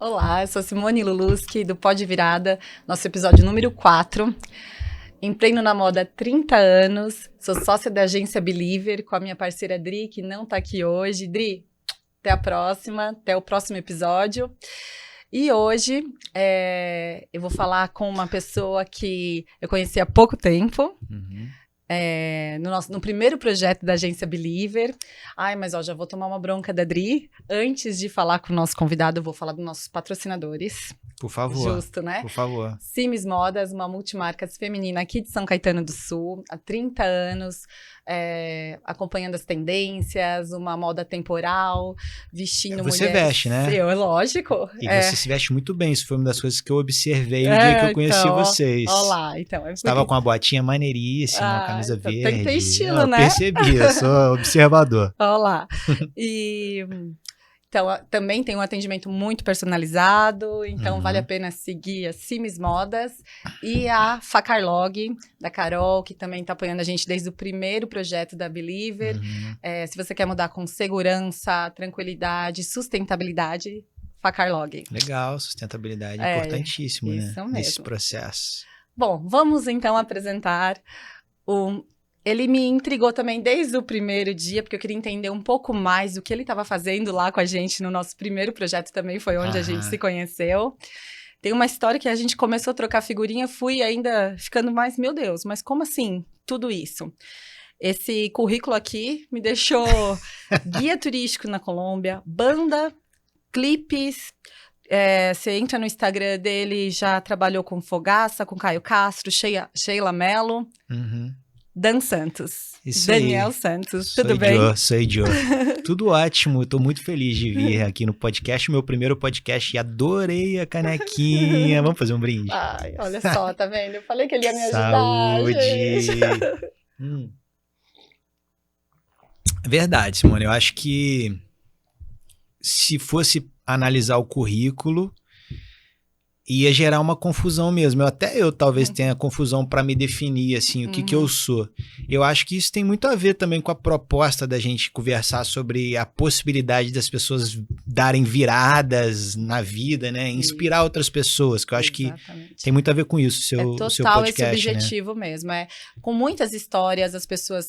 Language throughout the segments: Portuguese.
Olá, eu sou Simone Luluski, do Pod Virada, nosso episódio número 4. Empreendo na moda há 30 anos, sou sócia da agência Believer, com a minha parceira Dri, que não tá aqui hoje. Dri, até a próxima, até o próximo episódio. E hoje eu vou falar com uma pessoa que eu conheci há pouco tempo. No primeiro projeto da agência Believer. Mas já vou tomar uma bronca da Dri. Antes de falar com o nosso convidado, eu vou falar dos nossos patrocinadores. Por favor. Justo, né? Por favor. Simes Modas, uma multimarcas feminina aqui de São Caetano do Sul, há 30 anos, acompanhando as tendências, uma moda temporal, vestindo mulheres. Você veste, né? Lógico. E você se veste muito bem, isso foi uma das coisas que eu observei no dia que eu conheci vocês. Olha lá, então. Estava com uma botinha maneiríssima, uma camisa verde. Tem que ter estilo, eu né? Percebi, eu sou observador. Olha lá. Então, também tem um atendimento muito personalizado, então vale a pena seguir a Simes Modas e a Facarlog, da Carol, que também está apoiando a gente desde o primeiro projeto da Believer. Se você quer mudar com segurança, tranquilidade, sustentabilidade, Facarlog. Legal, sustentabilidade é importantíssimo, né? Mesmo. Nesse processo. Bom, vamos então apresentar Ele me intrigou também desde o primeiro dia, porque eu queria entender um pouco mais do que ele estava fazendo lá com a gente no nosso primeiro projeto também, foi onde a gente se conheceu. Tem uma história que a gente começou a trocar figurinha, fui ainda ficando mais, meu Deus, mas como assim tudo isso? Esse currículo aqui me deixou guia turístico na Colômbia, banda, clipes. Você entra no Instagram dele, já trabalhou com Fogaça, com Caio Castro, Sheila Mello. Dan Santos. Isso Daniel aí. Santos, tudo bem? Sou Joe. Tudo ótimo, estou muito feliz de vir aqui no podcast, meu primeiro podcast, e adorei a canequinha. Vamos fazer um brinde? Ai, olha só, tá vendo? Eu falei que ele ia me ajudar, Saúde! Verdade, Simone, eu acho que se fosse analisar o currículo, ia gerar uma confusão mesmo. Eu talvez tenha confusão para me definir, assim, o que eu sou. Eu acho que isso tem muito a ver também com a proposta da gente conversar sobre a possibilidade das pessoas darem viradas na vida, né? Inspirar outras pessoas, que eu acho que tem muito a ver com isso, seu podcast. É total esse objetivo, né? Mesmo. Com muitas histórias, as pessoas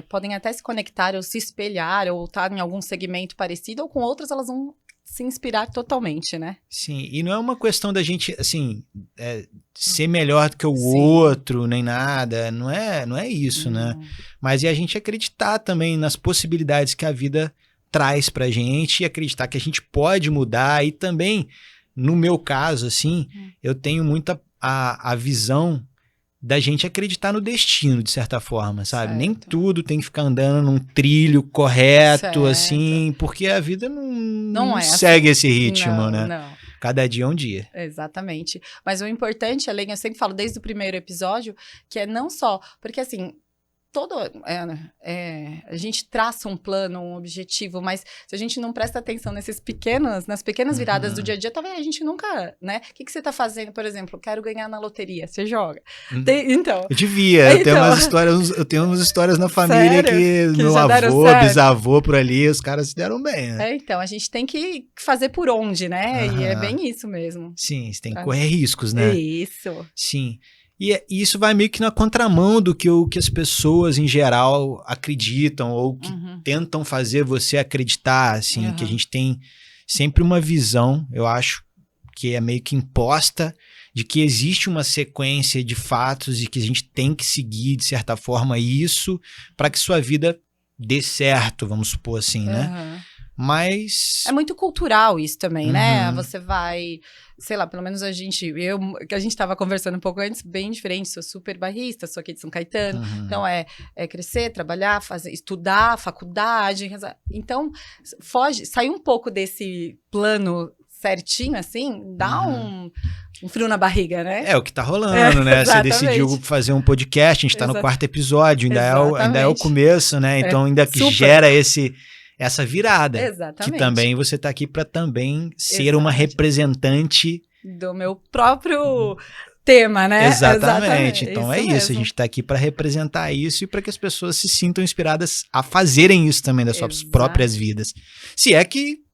podem até se conectar ou se espelhar ou estar em algum segmento parecido, ou com outras elas vão se inspirar totalmente, né? Sim, e não é uma questão da gente, assim, ser melhor do que o outro, nem nada, não é isso, né? Mas é a gente acreditar também nas possibilidades que a vida traz pra gente e acreditar que a gente pode mudar. E também, no meu caso, assim, eu tenho muita a visão da gente acreditar no destino, de certa forma, sabe? Certo. Nem tudo tem que ficar andando num trilho correto, assim, porque a vida não segue esse ritmo, né? Não. Cada dia é um dia. Exatamente. Mas o importante, além, eu sempre falo desde o primeiro episódio, que é não só, porque assim, a gente traça um plano, um objetivo, mas se a gente não presta atenção nas pequenas viradas do dia a dia, talvez a gente nunca, né? O que você tá fazendo, por exemplo? Quero ganhar na loteria, você joga. Então. Eu devia, eu tenho umas histórias na família que meu avô, bisavô por ali, os caras se deram bem, né? Então, a gente tem que fazer por onde, né? E é bem isso mesmo. Sim, você tem que correr riscos, né? Isso. Sim. E isso vai meio que na contramão do que as pessoas, em geral, acreditam ou que tentam fazer você acreditar, assim, que a gente tem sempre uma visão, eu acho, que é meio que imposta, de que existe uma sequência de fatos e que a gente tem que seguir, de certa forma, isso para que sua vida dê certo, vamos supor assim, né? Mas... é muito cultural isso também, né? Você vai, sei lá, pelo menos a gente estava conversando um pouco antes, bem diferente, sou super bairrista, sou aqui de São Caetano, então é crescer, trabalhar, estudar, faculdade, então sai um pouco desse plano certinho, assim, dá um frio na barriga, né? É o que tá rolando, né? Você decidiu fazer um podcast, a gente tá no 4º episódio, ainda é o começo, né? Então ainda gera essa virada. Exatamente. Que também você tá aqui para também ser uma representante do meu próprio tema, né? Exatamente. Então é isso, a gente tá aqui para representar isso e para que as pessoas se sintam inspiradas a fazerem isso também das suas próprias vidas. Se é que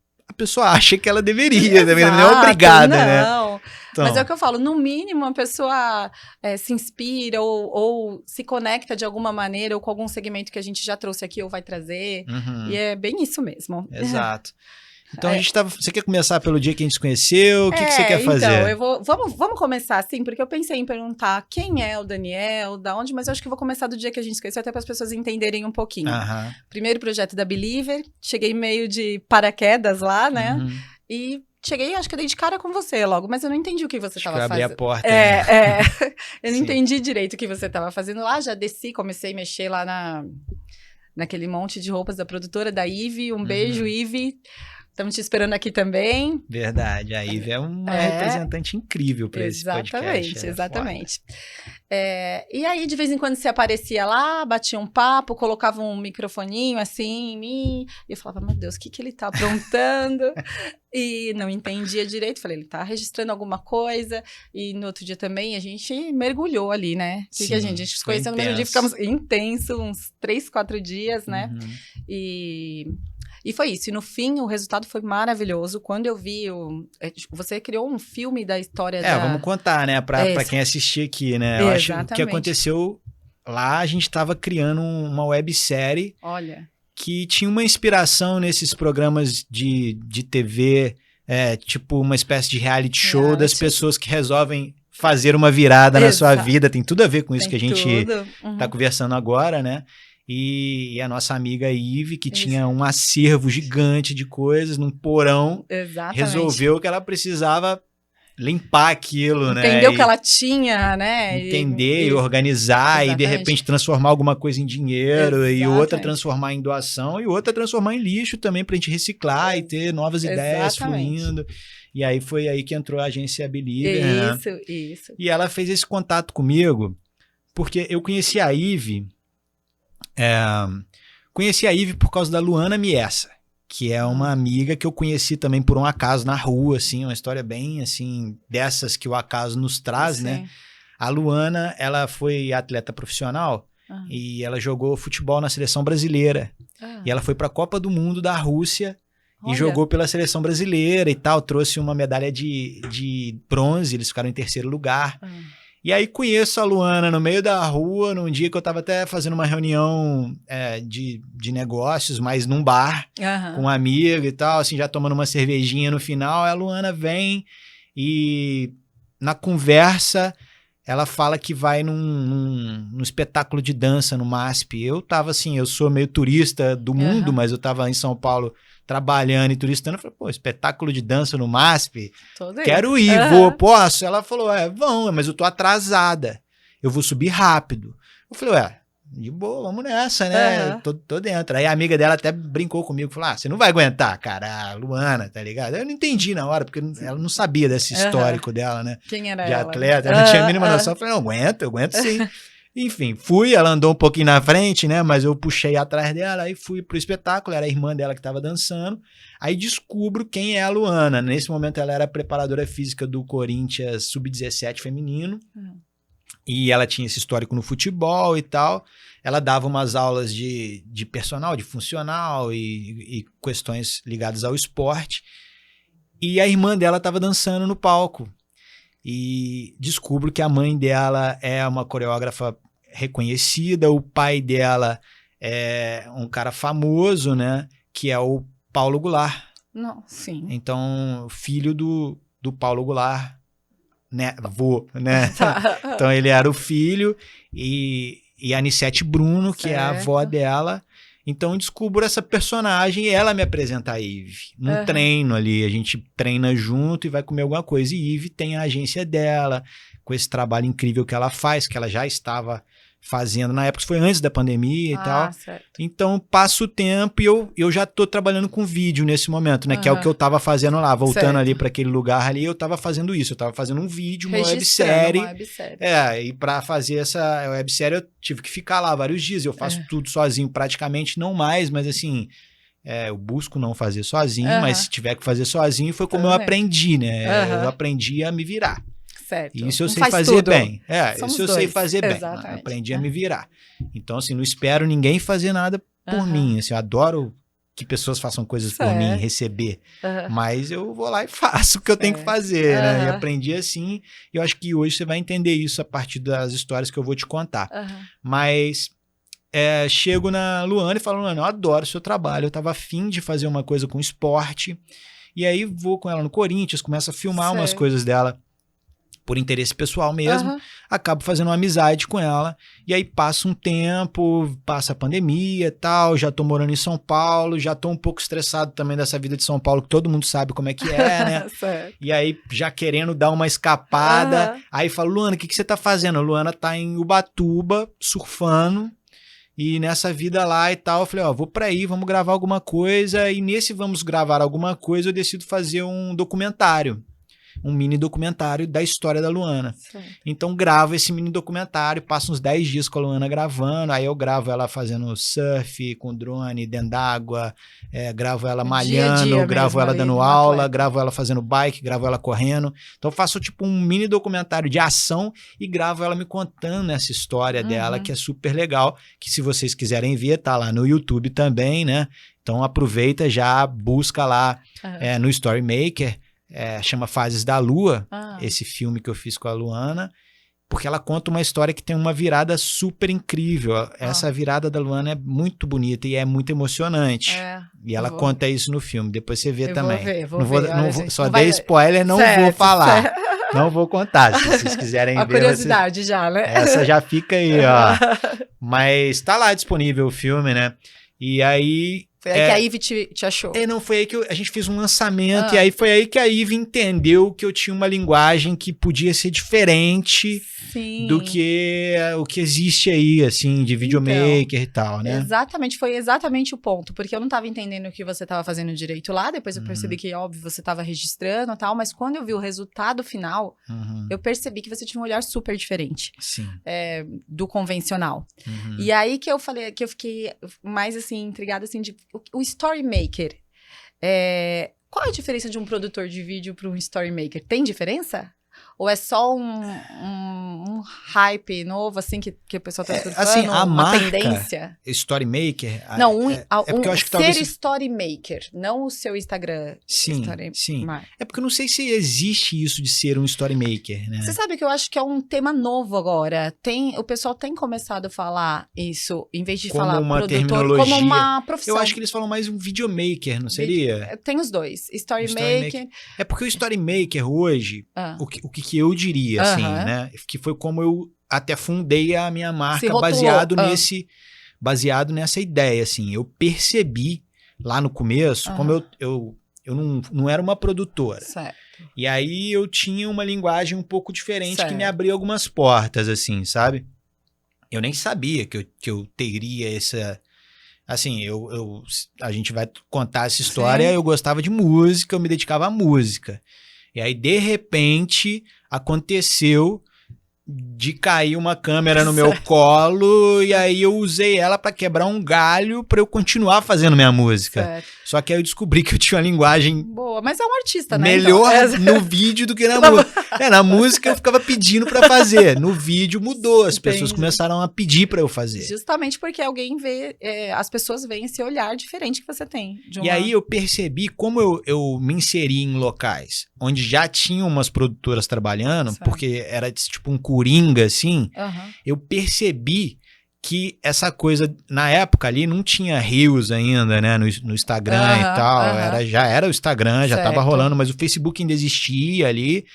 pessoa acha que ela deveria, também não é obrigada, né? Não. Então, Mas é o que eu falo, no mínimo a pessoa se inspira ou se conecta de alguma maneira ou com algum segmento que a gente já trouxe aqui ou vai trazer. E é bem isso mesmo. Exato. Então a gente você quer começar pelo dia que a gente se conheceu? O que você quer fazer? Então, vamos começar assim, porque eu pensei em perguntar quem é o Daniel, da onde, mas eu acho que eu vou começar do dia que a gente se conheceu, até para as pessoas entenderem um pouquinho. Primeiro projeto da Believer, cheguei meio de paraquedas lá, né? E cheguei, acho que eu dei de cara com você logo, mas eu não entendi o que você estava fazendo. Eu abri a porta. Eu não entendi direito o que você estava fazendo lá, já desci, comecei a mexer lá naquele monte de roupas da produtora, da Ivy. Um beijo, Ivy. Estamos te esperando aqui também. Verdade, a Ivy é uma representante incrível para esse podcast. Exatamente. E aí, de vez em quando, você aparecia lá, batia um papo, colocava um microfoninho assim em mim, e eu falava, meu Deus, o que ele tá aprontando? E não entendia direito, falei, ele tá registrando alguma coisa, e no outro dia também a gente mergulhou ali, né? Sim, a gente se conheceu no mesmo dia, ficamos intenso, uns 3, 4 dias, né? E foi isso. E no fim, o resultado foi maravilhoso. Quando eu vi você criou um filme da história vamos contar, né? Pra quem assistir aqui, né? Eu acho que o que aconteceu lá, a gente estava criando uma websérie. Olha. Que tinha uma inspiração nesses programas de TV, tipo uma espécie de reality show das pessoas que resolvem fazer uma virada na sua vida. Tem tudo a ver com isso que a gente tá conversando agora, né? E a nossa amiga Ivy, que tinha um acervo gigante de coisas num porão, resolveu que ela precisava limpar aquilo, né? Entender o que ela tinha, né? Entender e organizar e, de repente, transformar alguma coisa em dinheiro e outra transformar em doação e outra transformar em lixo também pra gente reciclar e ter novas ideias fluindo. E aí foi aí que entrou a agência Believer, né? Isso. E ela fez esse contato comigo porque eu conheci a Ivy... Conheci a Ivy por causa da Luana Miessa, que é uma amiga que eu conheci também por um acaso na rua, assim, uma história bem, assim, dessas que o acaso nos traz, né? A Luana, ela foi atleta profissional e ela jogou futebol na seleção brasileira. E ela foi para a Copa do Mundo da Rússia e jogou pela seleção brasileira e tal, trouxe uma medalha de bronze, eles ficaram em 3º lugar. E aí conheço a Luana no meio da rua, num dia que eu tava até fazendo uma reunião de negócios, mas num bar, com um amigo e tal, assim, já tomando uma cervejinha no final. A Luana vem e na conversa ela fala que vai num espetáculo de dança no MASP. Eu tava assim, eu sou meio turista do mundo, mas eu tava em São Paulo trabalhando e turistando, eu falei, pô, espetáculo de dança no MASP? Quero ir, posso? Ela falou, vamos, mas eu tô atrasada, eu vou subir rápido. Eu falei, de boa, vamos nessa, né? Tô dentro. Aí a amiga dela até brincou comigo, falou, você não vai aguentar, cara, a Luana, tá ligado? Eu não entendi na hora, porque ela não sabia desse histórico dela, né? Quem era de ela? Atleta, ela não tinha a mínima noção. Eu falei, não, eu aguento sim. Enfim, fui, ela andou um pouquinho na frente, né, mas eu puxei atrás dela, aí fui pro espetáculo, era a irmã dela que tava dançando, aí descubro quem é a Luana. Nesse momento ela era preparadora física do Corinthians Sub-17 feminino, e ela tinha esse histórico no futebol e tal, ela dava umas aulas de personal, de funcional e questões ligadas ao esporte, e a irmã dela tava dançando no palco. E descubro que a mãe dela é uma coreógrafa reconhecida, o pai dela é um cara famoso, né? Que é o Paulo Goulart. Não, sim. Então, filho do Paulo Goulart, né? Vô, né? Então, ele era o filho e a Anissete Bruno, que é a avó dela. Então, eu descubro essa personagem e ela me apresenta a Ivy. Num treino ali, a gente treina junto e vai comer alguma coisa. E Ivy tem a agência dela, com esse trabalho incrível que ela faz, que ela já estava fazendo na época, foi antes da pandemia e tal. Certo. Então, passa o tempo e eu já tô trabalhando com vídeo nesse momento, né? Que é o que eu tava fazendo lá, voltando ali para aquele lugar ali, eu tava fazendo isso, eu tava fazendo um vídeo, uma websérie. E para fazer essa websérie eu tive que ficar lá vários dias, eu faço tudo sozinho, praticamente não mais, mas assim, eu busco não fazer sozinho, mas se tiver que fazer sozinho, foi como eu aprendi, né? Eu aprendi a me virar. Certo. Isso eu sei fazer bem. Isso eu sei fazer bem. Exatamente. Aprendi a me virar. Então, assim, não espero ninguém fazer nada por mim. Assim, eu adoro que pessoas façam coisas por mim, receber. Aham. Mas eu vou lá e faço o que eu tenho que fazer, né? E aprendi assim. E eu acho que hoje você vai entender isso a partir das histórias que eu vou te contar. Aham. Mas chego na Luana e falo, Luana, eu adoro o seu trabalho. Eu tava afim de fazer uma coisa com esporte. E aí vou com ela no Corinthians, começo a filmar umas coisas dela por interesse pessoal mesmo, acabo fazendo uma amizade com ela, e aí passa um tempo, passa a pandemia e tal, já tô morando em São Paulo, já tô um pouco estressado também dessa vida de São Paulo, que todo mundo sabe como é que é, né? Certo. E aí já querendo dar uma escapada, aí falo, Luana, o que você tá fazendo? A Luana tá em Ubatuba, surfando, e nessa vida lá e tal, eu falei, ó, vou pra aí, vamos gravar alguma coisa, e nesse vamos gravar alguma coisa, eu decido fazer um documentário. Um mini documentário da história da Luana. Sim. Então gravo esse mini documentário, passo uns 10 dias com a Luana gravando, aí eu gravo ela fazendo surf com drone, dentro d'água, gravo ela malhando, gravo ela dando aula, gravo ela fazendo bike, gravo ela correndo. Então eu faço tipo um mini documentário de ação e gravo ela me contando essa história dela, que é super legal, que se vocês quiserem ver, tá lá no YouTube também, né? Então aproveita, já busca lá no Storymaker, chama Fases da Lua, esse filme que eu fiz com a Luana, porque ela conta uma história que tem uma virada super incrível. Essa virada da Luana é muito bonita e é muito emocionante. E ela conta isso no filme, depois você vê também. Só dei spoiler, não vou falar. Certo. Não vou contar, se vocês quiserem ver. A curiosidade já, né? Essa já fica aí, ó. Mas tá lá disponível o filme, né? E aí... Foi aí que a Ivy te achou. Não, foi aí que a gente fez um lançamento, e aí foi aí que a Ivy entendeu que eu tinha uma linguagem que podia ser diferente do que o que existe aí, assim, de videomaker e tal, né? Exatamente, foi exatamente o ponto, porque eu não estava entendendo o que você estava fazendo direito lá, depois eu percebi que, óbvio, você estava registrando e tal, mas quando eu vi o resultado final, eu percebi que você tinha um olhar super diferente do convencional. E aí que eu falei, que eu fiquei mais, assim, intrigada, assim, de... O Storymaker, qual é a diferença de um produtor de vídeo para um Storymaker? Tem diferença? Ou é só um hype novo, assim, que o pessoal tá surfando? Assim, a uma marca tendência? Storymaker... Não, porque eu acho que ser talvez... Storymaker, não o seu Instagram. Sim. É porque eu não sei se existe isso de ser um Storymaker, né? Você sabe que eu acho que é um tema novo agora. O pessoal tem começado a falar isso, em vez de como falar uma produtor, terminologia. como uma profissão. Eu acho que eles falam mais um videomaker, não seria? Tem os dois. Storymaker. É porque o Storymaker hoje, o que eu diria, assim, né? Que foi como eu até fundei a minha marca baseado nessa ideia, assim. Eu percebi lá no começo, como eu não era uma produtora. Certo. E aí eu tinha uma linguagem um pouco diferente que me abria algumas portas, assim, sabe? Eu nem sabia que eu teria essa... Assim, a gente vai contar essa história, eu gostava de música, eu me dedicava à música. E aí, de repente, aconteceu de cair uma câmera no meu colo, e aí eu usei ela pra quebrar um galho pra eu continuar fazendo minha música. Certo. Só que aí eu descobri que eu tinha uma linguagem... Boa, mas é um artista, né? Melhor no vídeo do que na música. Na música eu ficava pedindo pra fazer. No vídeo mudou, as pessoas começaram a pedir pra eu fazer. Justamente porque alguém vê, as pessoas veem esse olhar diferente que você tem. E aí eu percebi como eu me inseri em locais onde já tinham umas produtoras trabalhando, porque era tipo um coringa, assim, eu percebi que essa coisa, na época ali, não tinha Reels ainda, né, no Instagram e tal, já era o Instagram, já tava rolando, mas o Facebook ainda existia ali,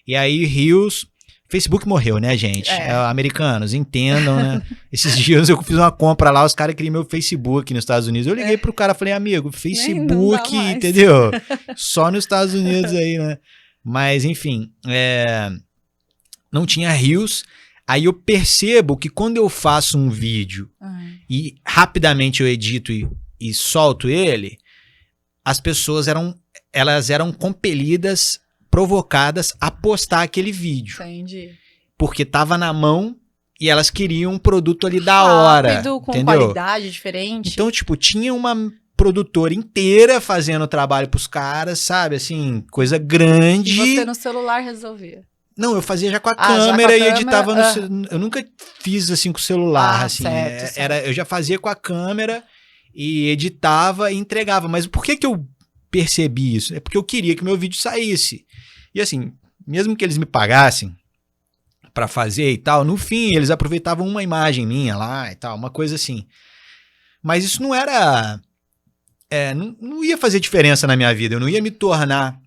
e aí Reels... Facebook morreu, né, gente? Americanos, entendam, né? Esses dias eu fiz uma compra lá, os caras queriam meu Facebook nos Estados Unidos. Eu liguei pro cara, falei, amigo, Facebook, entendeu? Só nos Estados Unidos aí, né? Mas, enfim, não tinha Reels. Aí eu percebo que quando eu faço um vídeo e rapidamente eu edito e solto ele, as pessoas eram compelidas, provocadas a postar aquele vídeo. Entendi. Porque tava na mão e elas queriam um produto ali da hora. Rápido, com entendeu? qualidade diferente. Então, tipo, tinha uma produtora inteira fazendo trabalho pros caras, sabe? Assim, coisa grande. E você no celular resolvia? Não, eu fazia já com a câmera e editava no... Eu nunca fiz assim com o celular, assim. Certo. Eu já fazia com a câmera e editava e entregava. Mas por que eu percebi isso? É porque eu queria que meu vídeo saísse. E assim, mesmo que eles me pagassem pra fazer e tal, no fim eles aproveitavam uma imagem minha lá e tal, uma coisa assim. Mas isso não era... não ia fazer diferença na minha vida, eu não ia me tornar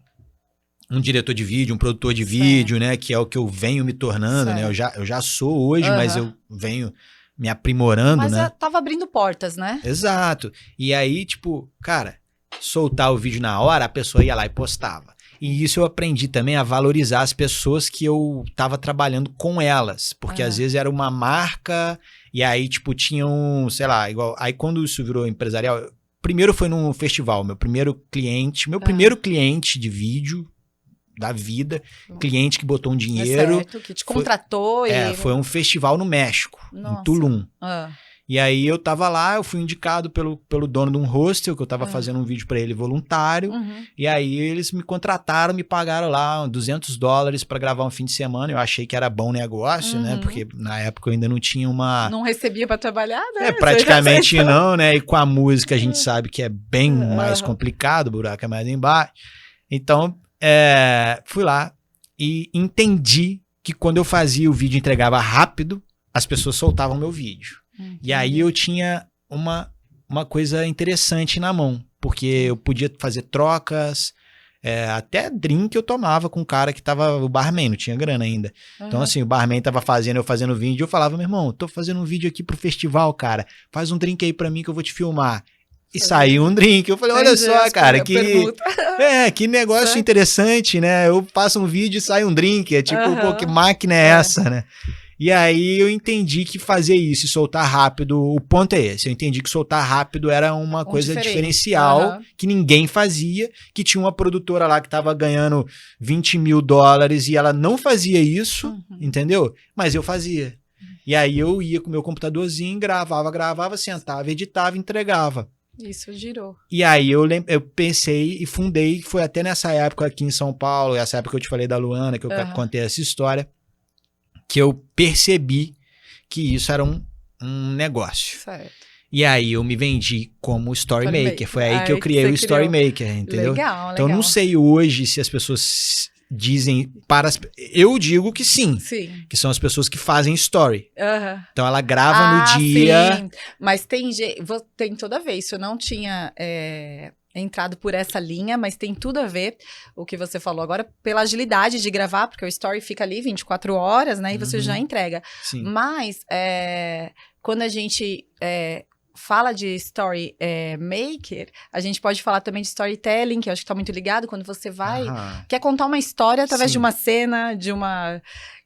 um diretor de vídeo, um produtor de vídeo, né, que é o que eu venho me tornando, né, eu já sou hoje, mas eu venho me aprimorando, mas né. tava abrindo portas, né? Exato. E aí, tipo, cara, soltar o vídeo na hora, a pessoa ia lá e postava. E isso eu aprendi também a valorizar as pessoas que eu tava trabalhando com elas, porque às vezes era uma marca e aí, tipo, tinham, sei lá, igual, aí quando isso virou empresarial, primeiro foi num festival, meu primeiro cliente de vídeo da vida, cliente que botou um dinheiro. Certo, que te contratou foi um festival no México, Nossa. em Tulum. E aí eu tava lá, eu fui indicado pelo dono de um hostel, que eu tava fazendo um vídeo pra ele voluntário, e aí eles me contrataram, me pagaram lá $200 pra gravar um fim de semana, eu achei que era bom negócio, né, porque na época eu ainda não tinha uma... Não recebia pra trabalhar, né? Praticamente não, né, e com a música a gente sabe que é bem mais complicado, o buraco é mais embaixo. Então, fui lá e entendi que quando eu fazia o vídeo e entregava rápido, as pessoas soltavam meu vídeo. E aí eu tinha uma coisa interessante na mão, porque eu podia fazer trocas, até drink eu tomava com o cara que tava, o barman, não tinha grana ainda. Então assim, o barman tava eu fazendo vídeo, eu falava, meu irmão, tô fazendo um vídeo aqui pro festival, cara, faz um drink aí pra mim que eu vou te filmar. E saiu um drink. Eu falei, olha só, cara, que negócio interessante, né? Eu faço um vídeo e sai um drink. É tipo, pô, que máquina é essa, né? E aí eu entendi que fazer isso e soltar rápido, o ponto é esse. Eu entendi que soltar rápido era uma coisa diferencial, que ninguém fazia, que tinha uma produtora lá que tava ganhando $20 mil e ela não fazia isso, entendeu? Mas eu fazia. E aí eu ia com o meu computadorzinho, gravava, sentava, editava, entregava. Isso girou. E aí eu pensei e fundei, foi até nessa época aqui em São Paulo, essa época que eu te falei da Luana, que eu contei essa história, que eu percebi que isso era um negócio. Certo. E aí eu me vendi como Story Maker. Foi aí que eu criei o Story Maker, entendeu? Legal. Então eu não sei hoje se as pessoas dizem eu digo que sim. Que são as pessoas que fazem story. Então ela grava no dia. Sim. Mas tem toda vez. Isso eu não tinha entrado por essa linha, mas tem tudo a ver o que você falou agora, pela agilidade de gravar, porque o story fica ali 24 horas, né? E você já entrega. Sim. Mas quando a gente fala de story maker, a gente pode falar também de storytelling, que eu acho que tá muito ligado, quando você quer contar uma história através de uma cena,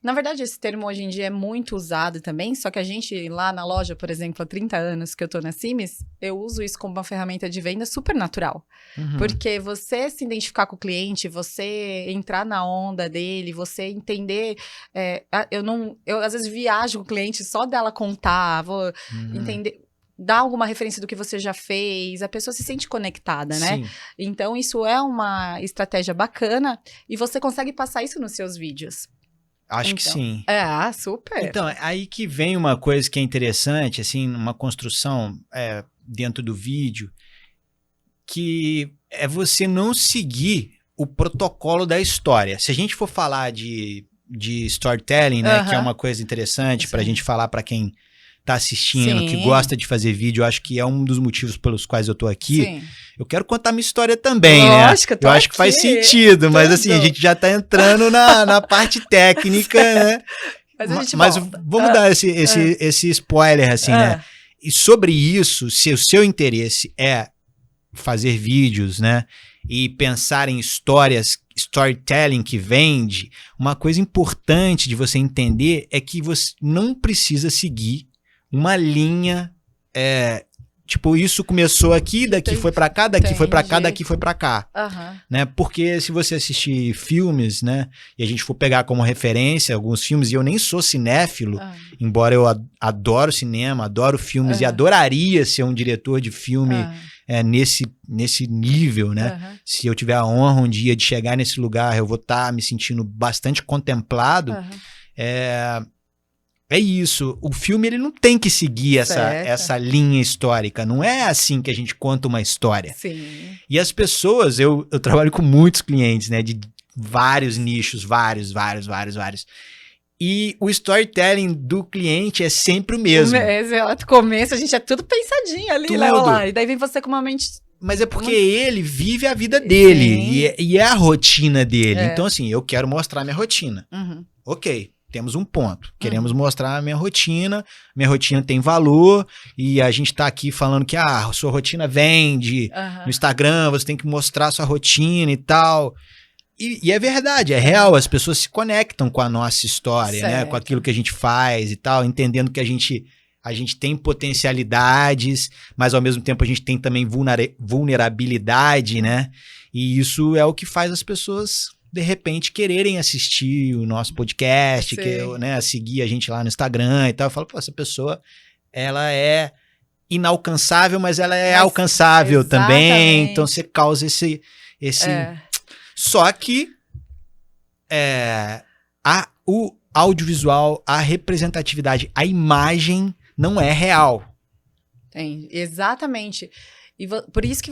Na verdade, esse termo hoje em dia é muito usado também, só que a gente lá na loja, por exemplo, há 30 anos que eu tô na Sims, eu uso isso como uma ferramenta de venda super natural. Porque você se identificar com o cliente, você entrar na onda dele, você entender... eu às vezes viajo com o cliente só dela contar, vou entender... Dar alguma referência do que você já fez, a pessoa se sente conectada, né? Sim. Então, isso é uma estratégia bacana e você consegue passar isso nos seus vídeos. Acho que sim. Super. Então, aí que vem uma coisa que é interessante, assim, uma construção dentro do vídeo, que é você não seguir o protocolo da história. Se a gente for falar de storytelling, né, que é uma coisa interessante pra gente falar pra quem tá assistindo, que gosta de fazer vídeo, eu acho que é um dos motivos pelos quais eu tô aqui. Sim. Eu quero contar minha história também, Lógico, né? Eu acho que faz sentido, mas assim, a gente já tá entrando na parte técnica, né? Mas vamos dar esse spoiler, assim, né? E sobre isso, se o seu interesse é fazer vídeos, né? E pensar em storytelling que vende, uma coisa importante de você entender é que você não precisa seguir uma linha, tipo, isso começou aqui, daqui foi pra cá, daqui foi pra cá, daqui foi pra cá, né? Porque se você assistir filmes, né, e a gente for pegar como referência alguns filmes, e eu nem sou cinéfilo, embora eu adoro cinema, adoro filmes e adoraria ser um diretor de filme nesse nível, né? Se eu tiver a honra um dia de chegar nesse lugar, eu vou estar me sentindo bastante contemplado. é isso. O filme ele não tem que seguir essa linha histórica. Não é assim que a gente conta uma história. Sim. E as pessoas, eu trabalho com muitos clientes, né? De vários nichos, vários. E o storytelling do cliente é sempre o mesmo. Exato. Começo, a gente é tudo pensadinho ali, né? Lá. E daí vem você com uma mente... Mas é porque ele vive a vida dele e é a rotina dele. Então, assim, eu quero mostrar minha rotina. Ok, temos um ponto. Queremos mostrar a minha rotina tem valor e a gente tá aqui falando que a sua rotina vende. No Instagram você tem que mostrar a sua rotina e tal. E é verdade, é real, as pessoas se conectam com a nossa história, né? Com aquilo que a gente faz e tal, entendendo que a gente tem potencialidades, mas ao mesmo tempo a gente tem também vulnerabilidade, né? E isso é o que faz as pessoas, de repente, quererem assistir o nosso podcast, né? Seguir a gente lá no Instagram e tal. Eu falo, pô, essa pessoa, ela é inalcançável, mas ela é alcançável também. Então você causa esse... Só que o audiovisual, a representatividade, a imagem não é real. Exatamente. E por isso que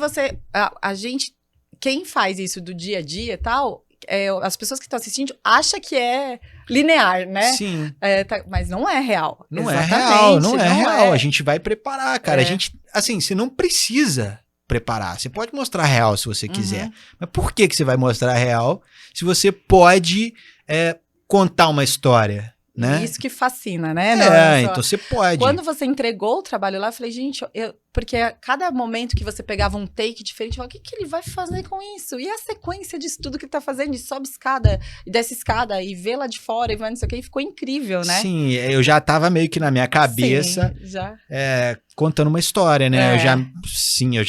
a gente, quem faz isso do dia a dia e tal, as pessoas que estão assistindo acham que é linear, né? Sim. Mas não é real. Não é real. A gente vai preparar, cara. A gente, assim, você não precisa preparar. Você pode mostrar real se você quiser. Mas por que você vai mostrar real se você pode contar uma história, né? Isso que fascina, né? Então você pode. Quando você entregou o trabalho lá, eu falei, gente, porque a cada momento que você pegava um take diferente, eu falava, o que ele vai fazer com isso? E a sequência disso tudo que ele tá fazendo, e sobe escada, e desce escada, e vê lá de fora, e vai não sei o que, e ficou incrível, né? Sim, eu já tava meio que na minha cabeça contando uma história, né? Eu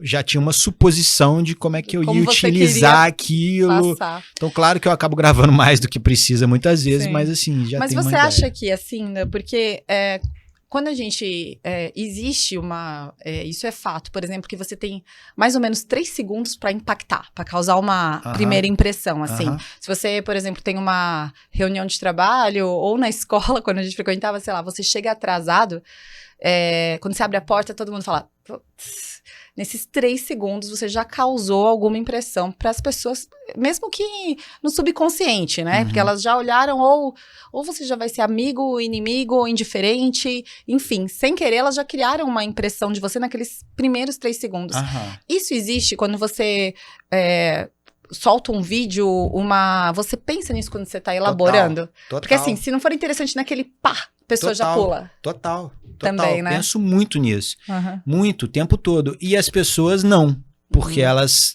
já tinha uma suposição de como é que eu ia utilizar aquilo. Passar. Então, claro que eu acabo gravando mais do que precisa muitas vezes, mas assim, já tem uma ideia. Mas você acha que, assim, né, porque quando a gente... existe uma... isso é fato, por exemplo, que você tem mais ou menos 3 segundos para impactar, para causar uma primeira impressão, assim. Se você, por exemplo, tem uma reunião de trabalho ou na escola, quando a gente frequentava, sei lá, você chega atrasado, quando você abre a porta, todo mundo fala... Nesses 3 segundos, você já causou alguma impressão para as pessoas, mesmo que no subconsciente, né? Porque elas já olharam, ou você já vai ser amigo, inimigo, ou indiferente, enfim, sem querer, elas já criaram uma impressão de você naqueles primeiros 3 segundos. Isso existe quando você solta um vídeo, você pensa nisso quando você está elaborando? Total. Porque assim, se não for interessante naquele pá, a pessoa já pula. Total. Também, né? Penso muito nisso. Muito, o tempo todo. E as pessoas não. Porque elas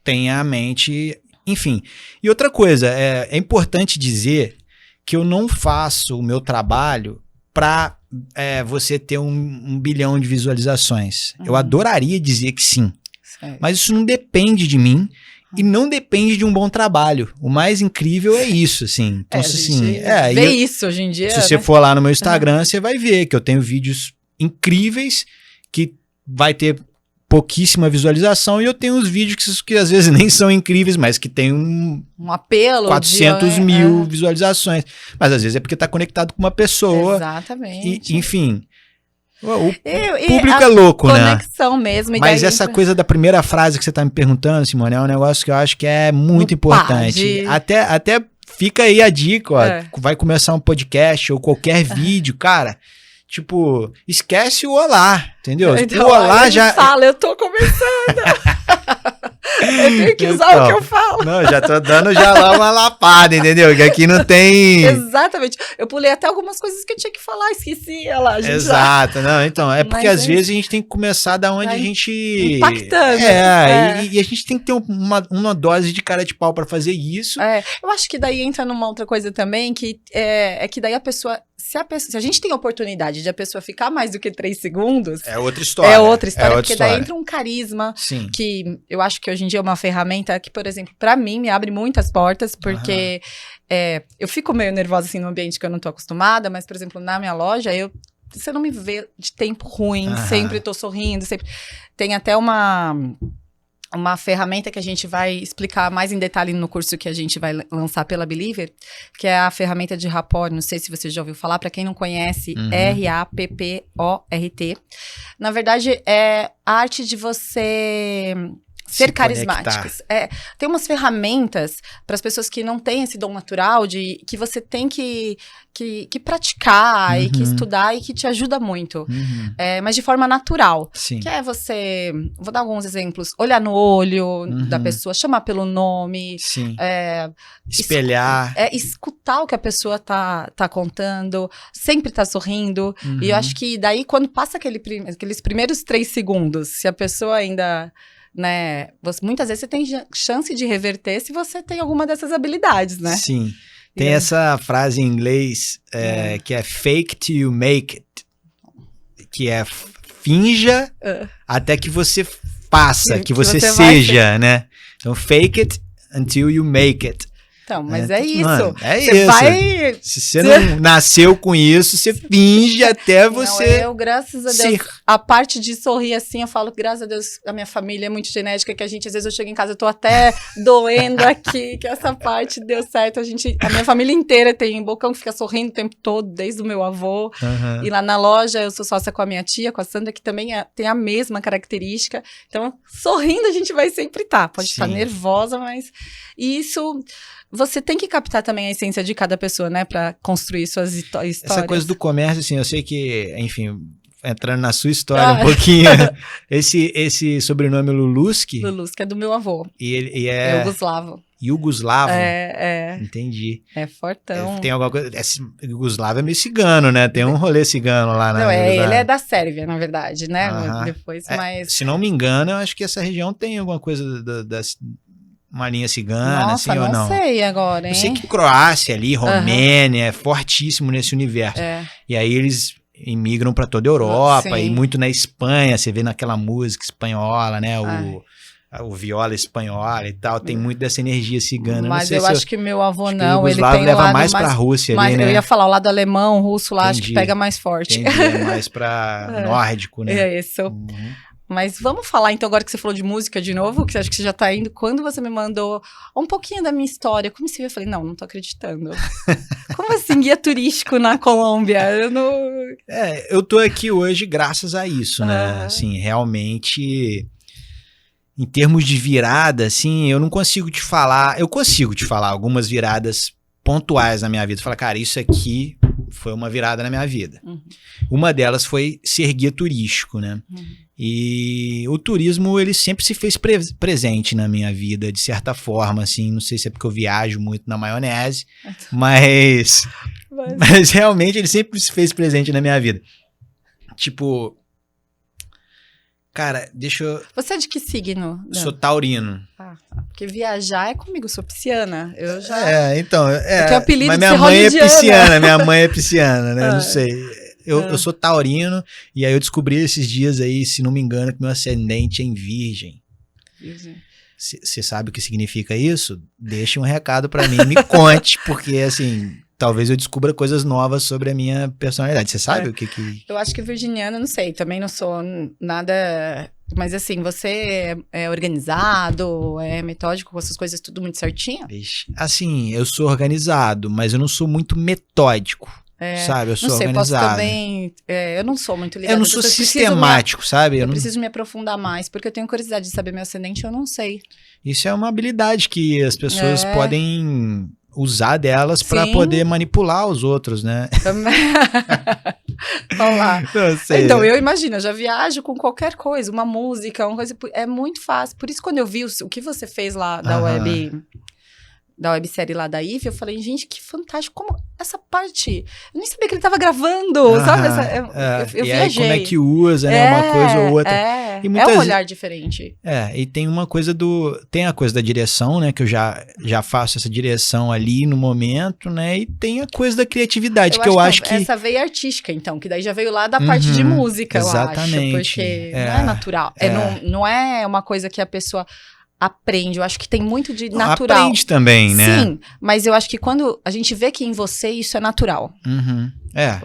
têm a mente... Enfim. E outra coisa, é importante dizer que eu não faço o meu trabalho para você ter 1 bilhão de visualizações. Eu adoraria dizer que sim. Mas isso não depende de mim. E não depende de um bom trabalho. O mais incrível é isso, assim. Então, assim, vê isso hoje em dia. Se você for lá no meu Instagram, você vai ver que eu tenho vídeos incríveis que vai ter pouquíssima visualização, e eu tenho uns vídeos que às vezes nem são incríveis, mas que tem um apelo 400 mil visualizações. Mas às vezes é porque tá conectado com uma pessoa. Exatamente. Enfim... O público é louco, né? Conexão mesmo. Mas essa coisa da primeira frase que você tá me perguntando, Simone, é um negócio que eu acho que é muito importante. Até fica aí a dica, ó. Vai começar um podcast ou qualquer vídeo, cara. Tipo, esquece o olá, entendeu? Então, o olá já... eu tô começando. Eu tenho que usar o que eu falo. Não, já tô dando lá uma lapada, entendeu? Que aqui não tem... Exatamente. Eu pulei até algumas coisas que eu tinha que falar, esqueci. Olha lá, gente. Exato. Não, então, porque às vezes a gente tem que começar da onde a gente... Impactando. E a gente tem que ter uma dose de cara de pau pra fazer isso. Eu acho que daí entra numa outra coisa também, que que daí a pessoa... Se a gente tem a oportunidade de a pessoa ficar mais do que 3 segundos... É outra história. Porque daí entra um carisma. Sim. Que eu acho que hoje em dia é uma ferramenta que, por exemplo, pra mim, me abre muitas portas, porque eu fico meio nervosa, assim, no ambiente que eu não tô acostumada, mas, por exemplo, na minha loja, você não me vê de tempo ruim, sempre tô sorrindo, sempre... Tem até uma uma ferramenta que a gente vai explicar mais em detalhe no curso que a gente vai lançar pela Believer, que é a ferramenta de rapport, não sei se você já ouviu falar, para quem não conhece, RAPPORT. Na verdade, é a arte de você ser carismáticos. Tem umas ferramentas para as pessoas que não têm esse dom natural, que você tem que praticar e que estudar e que te ajuda muito. Mas de forma natural. Sim. Que é você... Vou dar alguns exemplos. Olhar no olho da pessoa, chamar pelo nome. Sim. Espelhar. Escutar o que a pessoa tá contando. Sempre tá sorrindo. E eu acho que daí, quando passa aqueles primeiros 3 segundos, se a pessoa ainda... Né? Muitas vezes você tem chance de reverter se você tem alguma dessas habilidades, né? Sim. Tem essa frase em inglês que é fake till you make it. Que é finja até que você faça, que você seja, né? Então, fake it until you make it. Então, mas é isso. Mano, isso. Se você não nasceu com isso, você finge até você... Eu, graças a Deus, a parte de sorrir assim, eu falo, graças a Deus, a minha família é muito genética, que a gente, às vezes, eu chego em casa, eu tô até doendo aqui, que essa parte deu certo. A minha família inteira tem um bocão que fica sorrindo o tempo todo, desde o meu avô. E lá na loja, eu sou sócia com a minha tia, com a Sandra, que também tem a mesma característica. Então, sorrindo a gente vai sempre estar. Pode estar nervosa, mas... isso... Você tem que captar também a essência de cada pessoa, né? Pra construir suas histórias. Essa coisa do comércio, assim, eu sei que, enfim, entrando na sua história um pouquinho, esse sobrenome Luluski... Luluski é do meu avô. E ele é... Yugoslavo. Yugoslavo? Entendi. É fortão. Tem alguma coisa... Yugoslavo é meio cigano, né? Tem um rolê cigano lá na... Não, ele é da Sérvia, na verdade, né? Depois, mas... Se não me engano, eu acho que essa região tem alguma coisa uma linha cigana, nossa, assim, ou não? Não sei agora, hein? Eu sei que Croácia ali, Romênia, é fortíssimo nesse universo. E aí eles imigram para toda a Europa e muito na Espanha, você vê naquela música espanhola, né? O viola espanhola e tal, tem muito dessa energia cigana. Mas eu acho que meu avô não, ele tem leva lado mais pra Rússia ali, né? Eu ia falar o lado alemão, russo lá, acho que pega mais forte. É mais pra nórdico, né? É isso. Mas vamos falar então, agora que você falou de música de novo, que você acha que você já tá indo, quando você me mandou um pouquinho da minha história, como você viu? Eu falei, não tô acreditando. Como assim, guia turístico na Colômbia? Eu tô aqui hoje graças a isso, né? Assim, realmente, em termos de virada, assim, eu não consigo te falar, eu consigo te falar algumas viradas pontuais na minha vida. Falar, cara, isso aqui foi uma virada na minha vida. Uma delas foi ser guia turístico, né? E o turismo, ele sempre se fez presente na minha vida, de certa forma, assim, não sei se é porque eu viajo muito na maionese, mas realmente ele sempre se fez presente na minha vida. Tipo, cara, deixa eu... Você é de que signo? Sou taurino. Porque viajar é comigo, sou pisciana. Eu já... Então... eu tenho apelido mas de minha mãe é pisciana, né? Não sei... Eu sou taurino, e aí eu descobri esses dias aí, se não me engano, que meu ascendente é em Virgem. Você sabe o que significa isso? Deixe um recado pra mim, me conte, porque assim, talvez eu descubra coisas novas sobre a minha personalidade. Você sabe o que... Eu acho que virginiana, não sei, também não sou nada... Mas assim, você é organizado, é metódico com essas coisas tudo muito certinho? Assim, eu sou organizado, mas eu não sou muito metódico. Sabe, eu sou organizado. Posso também, eu não sou muito ligada. Eu não sou sistemático, sabe? Eu preciso me aprofundar mais, porque eu tenho curiosidade de saber meu ascendente, eu não sei. Isso é uma habilidade que as pessoas podem usar delas para poder manipular os outros, né? Vamos lá. Então, eu imagino, eu já viajo com qualquer coisa, uma música, uma coisa, é muito fácil. Por isso, quando eu vi o que você fez lá da websérie lá da Ivy, eu falei, gente, que fantástico, como essa parte, eu nem sabia que ele tava gravando, sabe? Eu viajei. Aí como é que usa, né, uma coisa ou outra. E muitas um olhar diferente. E tem uma coisa tem a coisa da direção, né, que eu já faço essa direção ali no momento, né, e tem a coisa da criatividade, que eu acho que... Essa veia artística, então, que daí já veio lá da parte de música, exatamente. Eu acho, porque não é natural, não é uma coisa que a pessoa... aprende, eu acho que tem muito de natural. Aprende também, né? Sim, mas eu acho que quando a gente vê que em você isso é natural.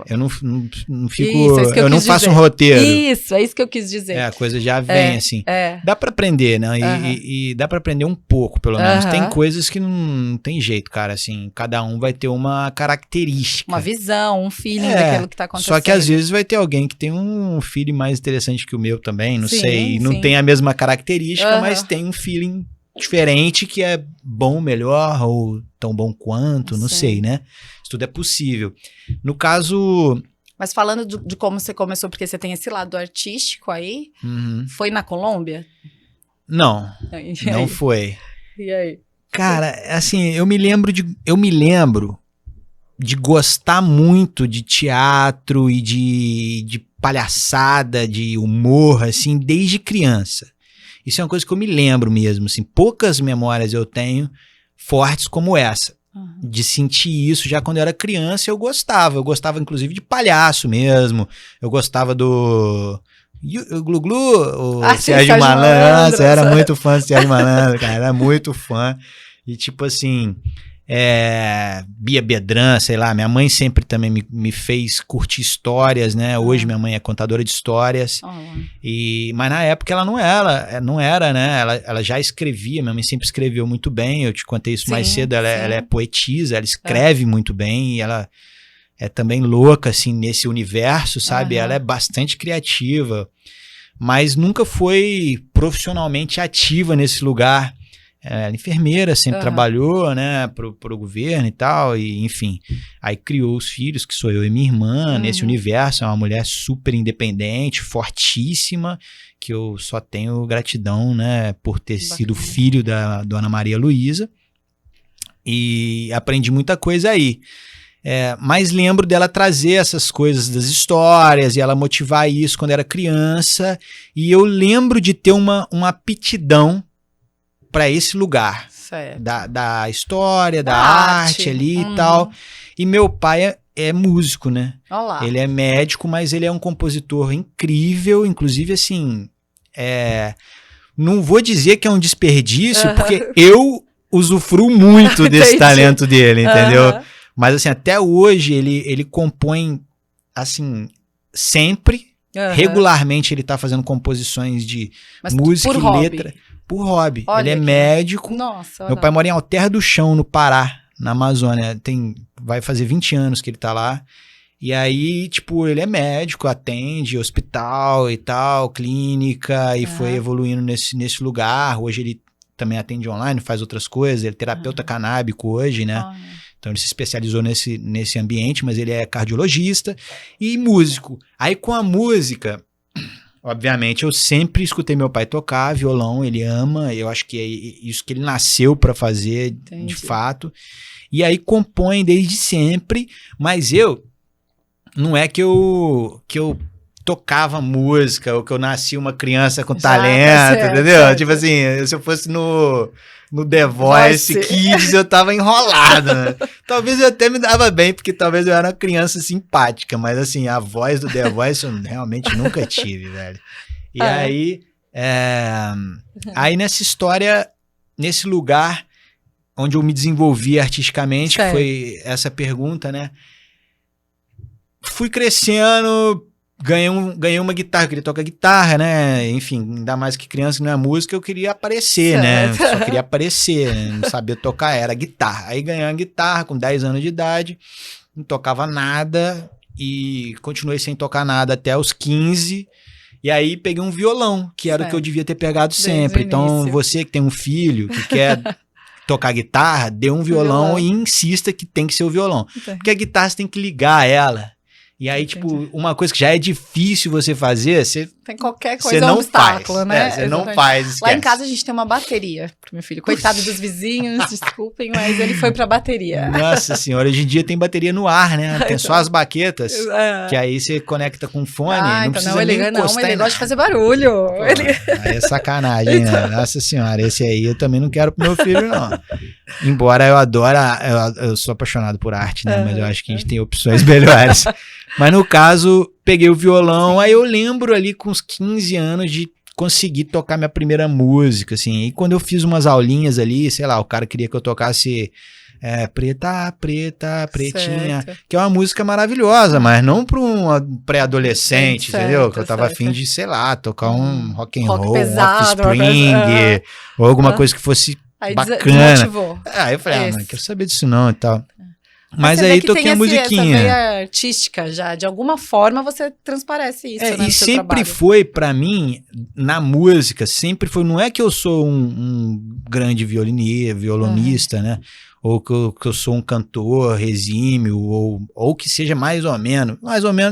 Eu não fico. Isso, é isso que eu não quis faço dizer. um roteiro. Isso, é isso que eu quis dizer. A coisa já vem, assim. Dá pra aprender, né? E dá pra aprender um pouco, pelo menos. Tem coisas que não tem jeito, cara, assim. Cada um vai ter uma característica. Uma visão, um feeling daquilo que tá acontecendo. Só que às vezes vai ter alguém que tem um feeling mais interessante que o meu também, não sei. Não tem a mesma característica, mas tem um feeling diferente que é bom, melhor, ou tão bom quanto, não sei, né? Isso tudo é possível. No caso... Mas falando de como você começou, porque você tem esse lado artístico aí, foi na Colômbia? Não, não foi. E aí? Cara, assim, eu me lembro de gostar muito de teatro e de palhaçada, de humor, assim, desde criança. Isso é uma coisa que eu me lembro mesmo, assim, poucas memórias eu tenho fortes como essa. De sentir isso já quando eu era criança, eu gostava inclusive de palhaço mesmo, eu gostava do Glu-Glu, o Sérgio Malandro. Nossa, eu era muito fã do Sérgio Malandro, cara, era muito fã, e tipo assim, Bia Bedran, sei lá, minha mãe sempre também me fez curtir histórias, né, hoje minha mãe é contadora de histórias, mas na época ela não era, né, ela já escrevia, minha mãe sempre escreveu muito bem, eu te contei isso mais cedo, ela é poetisa, ela escreve muito bem, e ela é também louca, assim, nesse universo, sabe, ela é bastante criativa, mas nunca foi profissionalmente ativa nesse lugar. Ela enfermeira, sempre trabalhou, né, pro governo e tal, e enfim, aí criou os filhos, que sou eu e minha irmã, nesse universo, é uma mulher super independente, fortíssima, que eu só tenho gratidão, né, por ter sido filho da Dona Maria Luísa, e aprendi muita coisa aí. Mas lembro dela trazer essas coisas das histórias, e ela motivar isso quando era criança, e eu lembro de ter uma aptidão para esse lugar da história, da arte ali e tal. E meu pai é músico, né? Olá. Ele é médico, mas ele é um compositor incrível, inclusive assim, não vou dizer que é um desperdício, porque eu usufruo muito desse talento dele, entendeu? Mas assim, até hoje ele compõe assim, sempre, regularmente ele tá fazendo composições de música e letra. Por hobby. Olha, ele é médico. Nossa, meu pai mora em Alter do Chão, no Pará, na Amazônia. Vai fazer 20 anos que ele tá lá. E aí, tipo, ele é médico, atende hospital e tal, clínica, e foi evoluindo nesse lugar. Hoje ele também atende online, faz outras coisas. Ele é terapeuta canábico hoje, né? Então ele se especializou nesse ambiente, mas ele é cardiologista e músico. Aí com a música... Obviamente, eu sempre escutei meu pai tocar violão, ele ama, eu acho que é isso que ele nasceu para fazer, de fato. E aí compõe desde sempre, mas não é que eu tocava música, ou que eu nasci uma criança com talento, entendeu? Certo. Tipo assim, se eu fosse no The Voice Kids, eu tava enrolado, né? Talvez eu até me dava bem, porque talvez eu era uma criança simpática, mas assim, a voz do The Voice eu realmente nunca tive, velho. E aí nessa história, nesse lugar onde eu me desenvolvi artisticamente, que foi essa pergunta, né? Fui crescendo... Ganhei uma guitarra, eu queria tocar guitarra, né? Enfim, ainda mais que criança que não é música, eu queria aparecer, né? Só queria aparecer, né? Não sabia tocar, era guitarra. Aí ganhei uma guitarra com 10 anos de idade, não tocava nada e continuei sem tocar nada até os 15. E aí peguei um violão, que era o que eu devia ter pegado sempre. Então, você que tem um filho que quer tocar guitarra, dê um violão e insista que tem que ser o violão. Porque a guitarra você tem que ligar ela. E aí, tipo, uma coisa que já é difícil você fazer, tem qualquer coisa, um obstáculo, né? Você não faz, esquece. Lá em casa a gente tem uma bateria pro meu filho. Coitado dos vizinhos, desculpem, mas ele foi pra bateria. Nossa senhora, hoje em dia tem bateria no ar, né? Tem só as baquetas, que aí você conecta com fone, não precisa nem encostar. Ele gosta de fazer barulho. Pô, aí é sacanagem, né? Nossa senhora, esse aí eu também não quero pro meu filho, não. Embora eu adore, eu sou apaixonado por arte, né? Mas eu acho que a gente tem opções melhores. Mas no caso, peguei o violão, aí eu lembro ali com uns 15 anos de conseguir tocar minha primeira música, assim. E quando eu fiz umas aulinhas ali, sei lá, o cara queria que eu tocasse Preta, preta, pretinha, Certo. que é uma música maravilhosa, mas não para um pré-adolescente, Certo, entendeu? Que eu tava certo. afim de, sei lá, tocar um rock and Rock roll, pesado, um rock uma coisa- spring, ou alguma coisa que fosse Aí bacana. desmotivou. Aí eu falei, Esse. mano, quero saber disso não e tal. Mas você vê aí que toquei tem a essa musiquinha. veia artística já. De alguma forma você transparece isso, né, E no seu sempre trabalho. foi, pra mim, na música, sempre foi. Não é que eu sou um grande violonista, né? Ou que eu sou um cantor exímio, ou que seja mais ou menos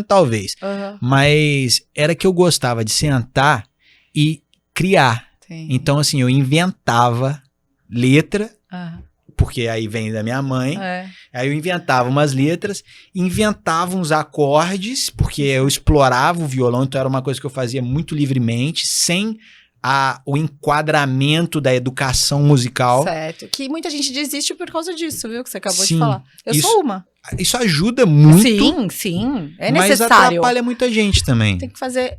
talvez. Aham. Mas era que eu gostava de sentar e criar. Sim. Então, assim, eu inventava letra, Aham. porque aí vem da minha mãe. É. Aí eu inventava umas letras, inventava uns acordes, porque eu explorava o violão, então era uma coisa que eu fazia muito livremente, sem o enquadramento da educação musical. Certo. Que muita gente desiste por causa disso, viu? Que você acabou Sim, de falar. Eu isso- sou uma. Isso ajuda muito, Sim. É mas necessário. atrapalha muita gente também. Tem que fazer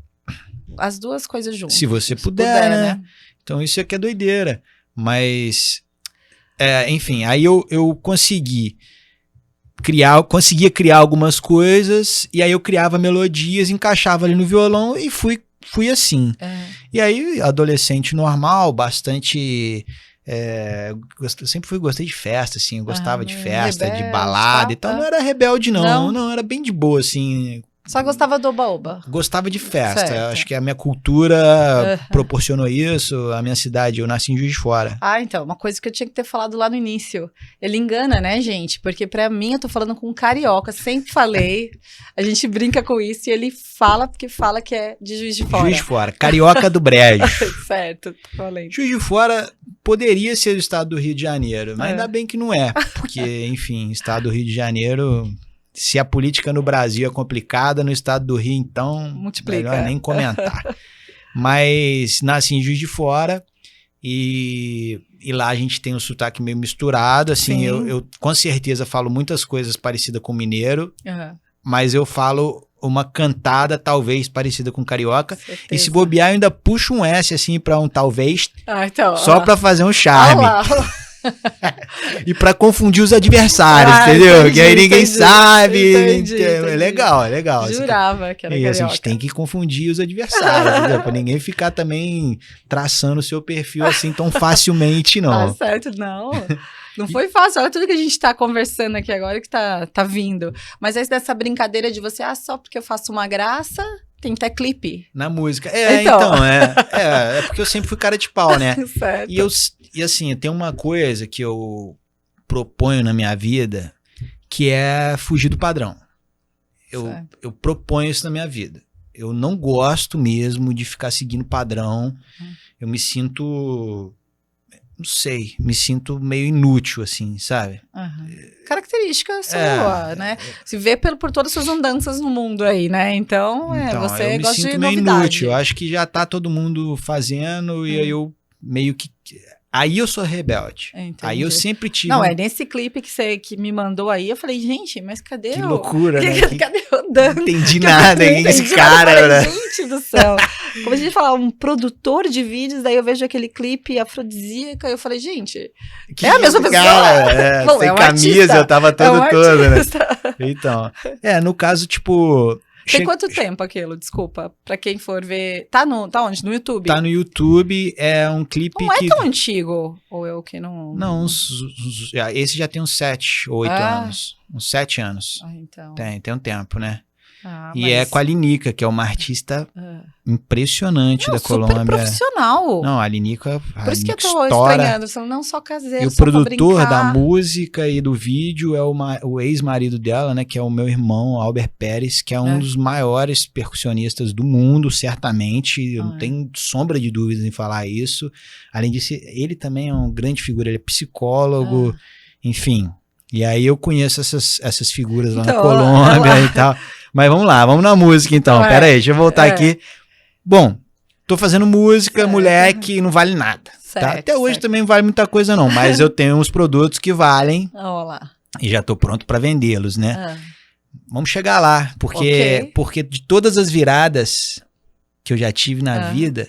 as duas coisas juntas. Se você puder, né? Então isso aqui é doideira. Mas, enfim, aí eu conseguia criar algumas coisas, e aí eu criava melodias, encaixava ali no violão e fui assim. E aí, adolescente normal, bastante... sempre gostei de festa, assim, eu gostava de festa, rebelde, de balada e tal. Não era rebelde, Não? não, era bem de boa, assim. Só gostava do oba-oba. Gostava de festa. Certo. Acho que a minha cultura proporcionou isso. A minha cidade, eu nasci em Juiz de Fora. Então, uma coisa que eu tinha que ter falado lá no início. Ele engana, né, gente? Porque pra mim, eu tô falando com um carioca, sempre falei. A gente brinca com isso e ele fala porque fala que é de Juiz de Fora. Juiz de Fora, carioca do brejo. Certo, tô falando. Juiz de Fora poderia ser o estado do Rio de Janeiro, mas ainda bem que não é. Porque, enfim, estado do Rio de Janeiro... Se a política no Brasil é complicada, no estado do Rio, então, multiplica. Melhor nem comentar. Mas nasci em Juiz de Fora e lá a gente tem um sotaque meio misturado, assim, eu com certeza falo muitas coisas parecidas com mineiro, mas eu falo uma cantada talvez parecida com carioca, e se bobear eu ainda puxo um S assim pra um talvez, então, só pra fazer um charme. E pra confundir os adversários, Ah, entendeu? entendi, que aí ninguém entendi, sabe. entendi. É legal, é legal. Jurava que era E carioca. a gente tem que confundir os adversários, entendeu? Pra ninguém ficar também traçando o seu perfil assim tão facilmente, não. Tá certo, não. Não foi fácil. Olha tudo que a gente tá conversando aqui agora que tá vindo. Mas essa dessa brincadeira de você, só porque eu faço uma graça, tem até clipe. Na música. Então, é porque eu sempre fui cara de pau, né? Certo. E assim, tem uma coisa que eu proponho na minha vida, que é fugir do padrão. Eu proponho isso na minha vida. Eu não gosto mesmo de ficar seguindo padrão. Eu me sinto... Não sei, me sinto meio inútil, assim, sabe? Característica sua, né? Se vê por todas as suas andanças no mundo aí, né? Então você eu gosta me de sinto meio novidade. inútil. Eu acho que já tá todo mundo fazendo e aí eu meio que... Aí eu sou rebelde. Entendi. Aí eu sempre tive... Não, nesse clipe que você me mandou aí, eu falei, gente, mas cadê Que loucura, né? Cadê o Dan? Não entendi nada, Não esse entendi cara, nada. né? Gente do céu. Como a gente fala, um produtor de vídeos, daí eu vejo aquele clipe afrodisíaca, e eu falei, gente, é a mesma pessoa. Cara, Bom, sem um camisa, artista. eu tava todo, né? artista. Então, no caso, tipo... Tem quanto tempo aquilo? Desculpa. Pra quem for ver. Tá onde? No YouTube? Tá no YouTube, é um clipe não que... Não é tão antigo. Ou eu que não... Não, esse já tem uns 7 ou 8 anos. Uns 7 anos. Então. Tem um tempo, né? E é com a Linica, que é uma artista impressionante da Colômbia. Super profissional. Não, a Linica Por isso que eu tô estranhando, não só caseiro, e o só produtor da música e do vídeo é o ex-marido dela, né, que é o meu irmão, Albert Pérez, que é um dos maiores percussionistas do mundo, certamente, eu não tenho sombra de dúvidas em falar isso. Além disso, ele também é uma grande figura, ele é psicólogo, enfim. E aí eu conheço essas figuras lá na Colômbia e tal. Mas vamos lá, vamos na música então. Pera aí, deixa eu voltar aqui. Bom, tô fazendo música, moleque, não vale nada. Tá? Até hoje também não vale muita coisa não, mas eu tenho uns produtos que valem. Olá. E já tô pronto pra vendê-los, né? Vamos chegar lá, porque de todas as viradas que eu já tive na vida,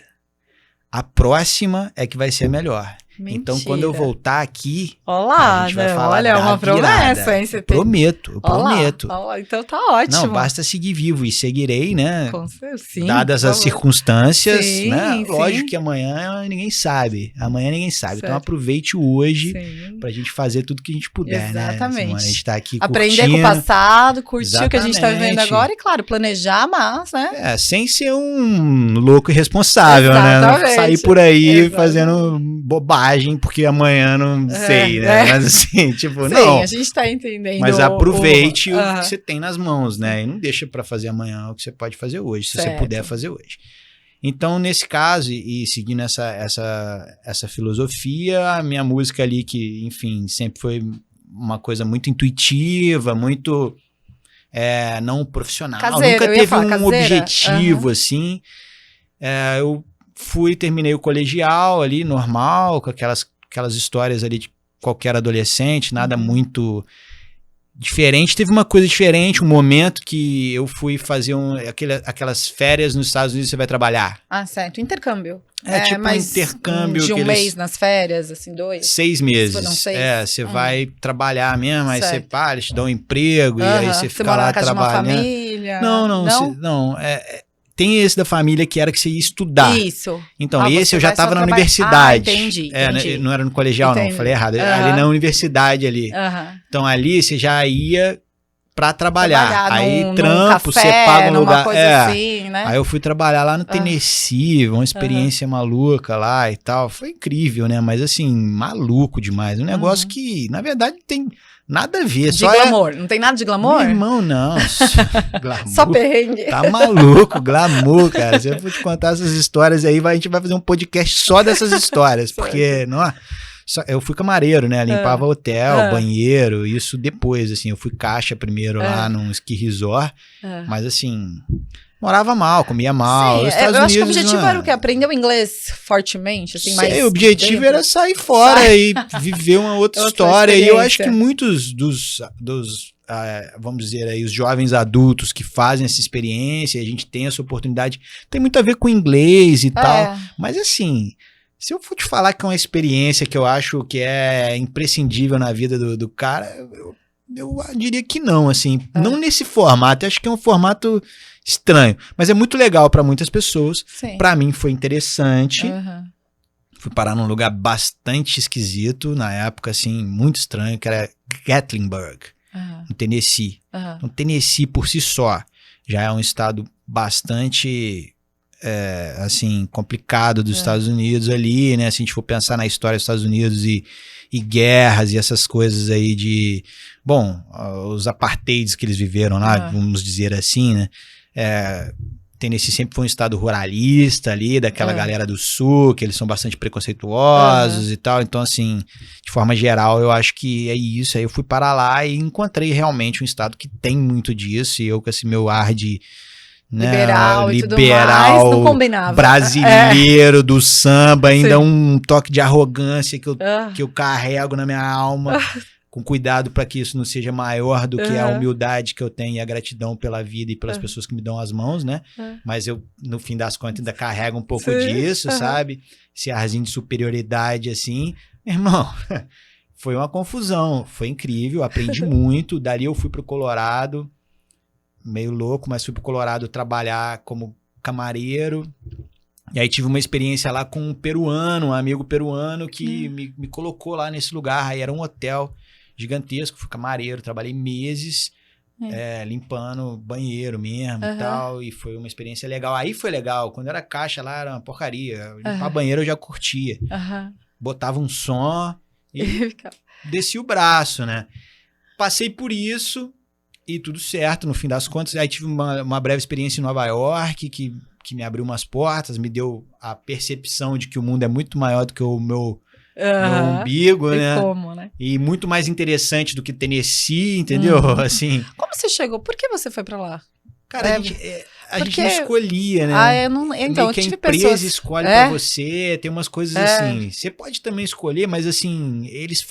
a próxima é que vai ser a melhor. Mentira. Então, quando eu voltar aqui, Olá, a gente vai né? falar Olha, da uma promessa, hein? Você tem... Prometo, eu prometo. Olá, então tá ótimo. Não, basta seguir vivo e seguirei, né? Sim, dadas as circunstâncias, sim, né? Lógico sim. que amanhã ninguém sabe. Amanhã ninguém sabe. Certo. Então aproveite o hoje Sim. pra gente fazer tudo que a gente puder, Exatamente. né? Simone? A gente tá aqui Aprender curtindo. com o passado, curtir o que a gente tá vivendo Exatamente. agora e, claro, planejar, mas, né? Sem ser um louco irresponsável, né? Não Exatamente. sair por aí Exatamente. fazendo bobagem, porque amanhã não sei, né? Mas assim, tipo, Sim, não. a gente tá entendendo. Mas aproveite o Aham. que você tem nas mãos, né? E não deixa pra fazer amanhã o que você pode fazer hoje, se você Certo. puder fazer hoje. Então, nesse caso, e seguindo essa filosofia, a minha música ali, que, enfim, sempre foi uma coisa muito intuitiva, muito não profissional. Caseira, Nunca eu ia teve falar, um caseira. objetivo, assim. Eu terminei o colegial ali, normal, com aquelas histórias ali de qualquer adolescente, nada muito diferente. Teve uma coisa diferente, um momento que eu fui fazer aquelas férias nos Estados Unidos, você vai trabalhar. Ah, certo. Intercâmbio. Tipo um intercâmbio. De um mês nas férias, assim, 2? 6 meses. Foram 6? Você vai trabalhar mesmo, aí você Certo. eles te dão um emprego, e aí você fica mora lá na casa trabalhando. de uma família? Não. Tem esse da família que era que você ia estudar. Isso. Então, esse você eu já vai só estava na trabalhar. universidade. Entendi. Não era no colegial, Entendi. não. Falei errado. Ali na universidade ali. Então, ali você já ia pra trabalhar. Aí, trampo, café, você paga um lugar. Coisa assim, né? Aí eu fui trabalhar lá no Tennessee, uma experiência maluca lá e tal. Foi incrível, né? Mas assim, maluco demais. Um negócio que, na verdade, não tem nada a ver. De glamour. Não tem nada de glamour? Meu irmão, não. Glamour. Só perrengue. Tá maluco, glamour, cara. Se eu for te contar essas histórias aí, a gente vai fazer um podcast só dessas histórias. Porque, não. Eu fui camareiro, né? Limpava hotel, banheiro, isso depois, assim. Eu fui caixa primeiro lá num ski resort, mas assim, morava mal, comia mal. Sim, eu acho que o objetivo era o quê? Aprender o inglês fortemente, assim, mais... O objetivo era sair fora e viver uma outra história. E eu acho que muitos vamos dizer aí, os jovens adultos que fazem essa experiência, a gente tem essa oportunidade, tem muito a ver com inglês e tal, mas assim... Se eu for te falar que é uma experiência que eu acho que é imprescindível na vida do cara, eu diria que não, assim. Não nesse formato, acho que é um formato estranho. Mas é muito legal para muitas pessoas. Para mim foi interessante. Fui parar num lugar bastante esquisito, na época, assim, muito estranho, que era Gatlinburg, no Tennessee. No Tennessee, por si só, já é um estado bastante... assim, complicado dos Estados Unidos ali, né? Se a gente for pensar na história dos Estados Unidos e guerras e essas coisas aí de... Bom, os apartheids que eles viveram lá, vamos dizer assim, né? Tennessee sempre foi um estado ruralista ali, daquela galera do sul, que eles são bastante preconceituosos e tal. Então, assim, de forma geral, eu acho que é isso. Aí eu fui para lá e encontrei realmente um estado que tem muito disso. E eu com esse meu ar de... Liberal e tudo mais, não combinava. Brasileiro do samba, ainda um toque de arrogância que eu carrego na minha alma, com cuidado para que isso não seja maior do que a humildade que eu tenho e a gratidão pela vida e pelas pessoas que me dão as mãos, né? Mas eu, no fim das contas, ainda carrego um pouco disso, sabe? Esse arzinho de superioridade, assim. Meu irmão, foi uma confusão, foi incrível, aprendi muito. Dali eu fui pro Colorado, meio louco, mas fui pro Colorado trabalhar como camareiro. E aí tive uma experiência lá com um amigo peruano que me colocou lá nesse lugar. Aí era um hotel gigantesco, fui camareiro, trabalhei meses limpando banheiro mesmo e tal. E foi uma experiência legal. Aí foi legal. Quando era caixa lá era uma porcaria. Limpar banheiro eu já curtia. Botava um som e descia o braço, né? Passei por isso. E tudo certo, no fim das contas. Aí tive uma breve experiência em Nova York, que me abriu umas portas, me deu a percepção de que o mundo é muito maior do que o meu umbigo, né? Como, né? E muito mais interessante do que Tennessee, entendeu? Assim. Como você chegou? Por que você foi pra lá? Cara, a gente não escolhia, né? Então, meio que eu tive a empresa pessoas... escolhe pra você, tem umas coisas assim. Você pode também escolher, mas assim, eles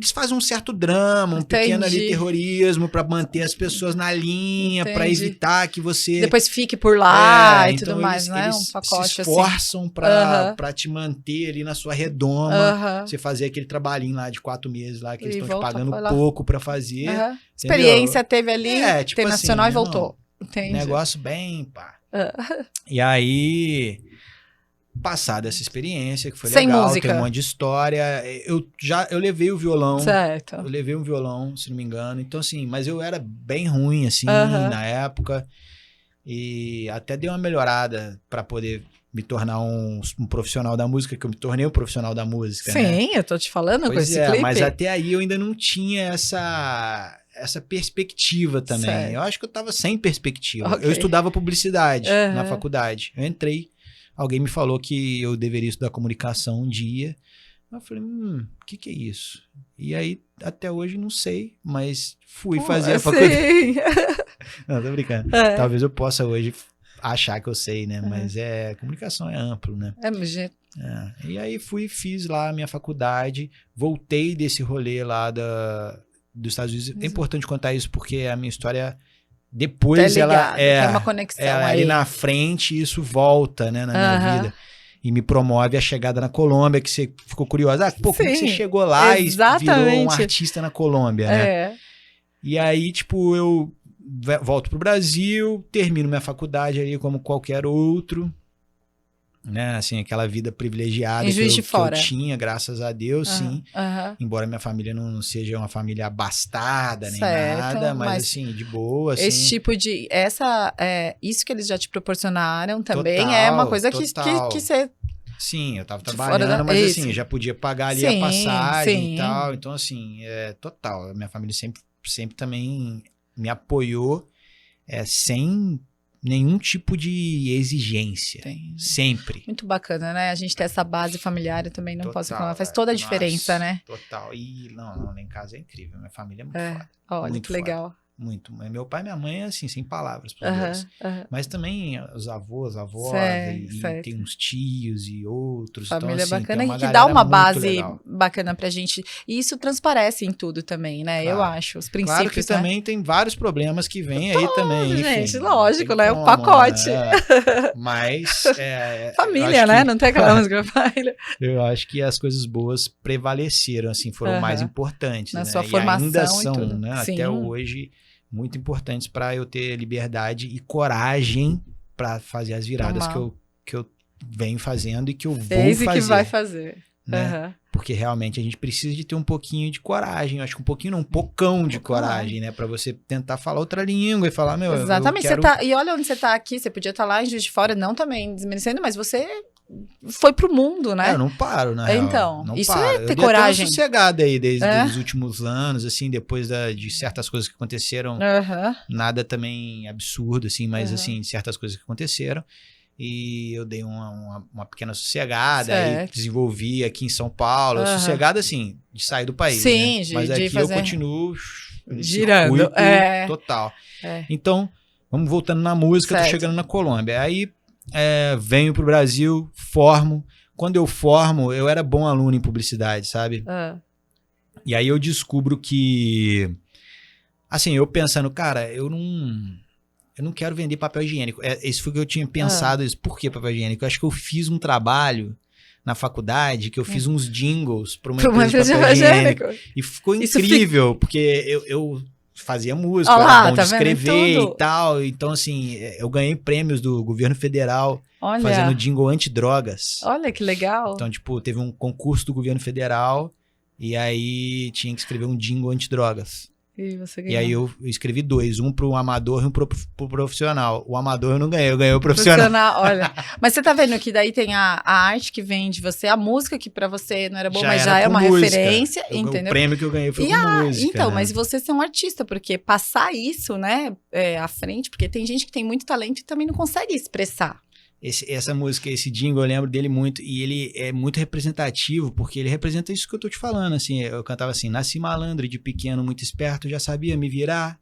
eles fazem um certo drama, um pequeno ali terrorismo pra manter as pessoas na linha, pra evitar que você... Depois fique por lá e então tudo mais, né? Eles um pacote se esforçam assim. pra te manter ali na sua redoma, você fazer aquele trabalhinho lá de 4 meses lá, que eles estão te pagando pouco pra fazer. Experiência teve ali, tipo internacional assim, e voltou. Entendi. Negócio bem, pá. E aí... Passada essa experiência, que foi Sem legal, música. tem um monte de história. Eu levei o violão. Certo. Eu levei um violão, se não me engano. Então, assim, mas eu era bem ruim, assim, na época. E até dei uma melhorada para poder me tornar um profissional da música, que eu me tornei um profissional da música. Sim, né? Eu tô te falando com esse clipe. Mas até aí eu ainda não tinha essa perspectiva também. Certo. Eu acho que eu tava sem perspectiva. Eu estudava publicidade na faculdade. Eu entrei. Alguém me falou que eu deveria estudar comunicação um dia. Eu falei, o que é isso? E aí, até hoje, não sei, mas fui fazer a faculdade. Não, tô brincando. Talvez eu possa hoje achar que eu sei, né? Mas comunicação é amplo, né? E aí fiz lá a minha faculdade, voltei desse rolê lá dos Estados Unidos. É importante contar isso porque a minha história... Depois tem uma conexão ali na frente, isso volta, né, na minha vida. E me promove a chegada na Colômbia, que você ficou curiosa. Como que você chegou lá e virou um artista na Colômbia, né? E aí, tipo, eu volto pro Brasil, termino minha faculdade ali como qualquer outro, né? Assim, aquela vida privilegiada que eu tinha, graças a Deus, sim. Embora minha família não seja uma família abastada, nem nada, mas assim, de boa. Assim. Esse tipo de... isso que eles já te proporcionaram também é uma coisa que você... Sim, eu tava trabalhando, mas assim, já podia pagar ali a passagem e tal. Então, assim, total. Minha família sempre também me apoiou sem... nenhum tipo de exigência. Sempre. Muito bacana, né? A gente ter essa base familiar, eu também não posso reclamar. Faz toda a diferença, né? Total. E não, lá em casa é incrível. Minha família é muito foda. Olha, muito que legal. Muito. Meu pai e minha mãe, assim, sem palavras pros dois. Mas também os avós, e tem uns tios e outros. Família então, assim, bacana e que dá uma base bacana pra gente. E isso transparece em tudo também, né? Claro. Eu acho. Os princípios, claro que também tem vários problemas que vêm aí também. Gente, lógico, né? O pacote. Mas... família, né? Não tem aquela música família. Eu acho que as coisas boas prevaleceram, assim, foram mais importantes. Na né? sua formação e ainda são, tudo. Né? Até hoje... muito importantes para eu ter liberdade e coragem para fazer as viradas que eu venho fazendo e que eu vou fazer. E que vai fazer. Né? Porque realmente a gente precisa de ter um pouquinho de coragem. Eu acho que um pocão de coragem, né? Para você tentar falar outra língua e falar, meu, exatamente. Eu quero... E olha onde você tá aqui. Você podia estar lá em Juiz de Fora, não também desmerecendo, mas você... foi pro mundo, né? Eu não paro, na real. Então, não isso paro. é ter coragem. Eu dei sossegada aí desde os últimos anos, assim, depois de certas coisas que aconteceram. Nada também absurdo, assim, mas assim, certas coisas que aconteceram. E eu dei uma pequena sossegada, aí desenvolvi aqui em São Paulo. Sossegada, assim, de sair do país, sim, né? Mas aqui eu continuo girando. Total. Então, vamos voltando na música, tô chegando na Colômbia. Aí venho pro Brasil, formo. Quando eu formo, eu era bom aluno em publicidade, sabe? E aí eu descubro que... Assim, eu pensando, cara, eu não quero vender papel higiênico. Isso foi o que eu tinha pensado. Por que papel higiênico? Eu acho que eu fiz um trabalho na faculdade, que eu fiz uns jingles para uma empresa de papel higiênico. E ficou incrível, porque eu fazia música, era bom de escrever e tal. Então, assim, eu ganhei prêmios do governo federal fazendo jingle antidrogas. Olha, que legal. Então, tipo, teve um concurso do governo federal e aí tinha que escrever um jingle antidrogas. E aí eu escrevi 2, um pro amador e um pro profissional. O amador eu não ganhei, eu ganhei o profissional. Olha, mas você tá vendo que daí tem a arte que vem de você, a música que pra você não era boa, mas já é uma referência, entendeu? O prêmio que eu ganhei foi com música. Então, né? Mas você ser um artista, porque passar isso, né, à frente, porque tem gente que tem muito talento e também não consegue expressar. Essa música, esse jingle, eu lembro dele muito, e ele é muito representativo, porque ele representa isso que eu tô te falando, assim, eu cantava assim, nasci malandro de pequeno, muito esperto, já sabia me virar,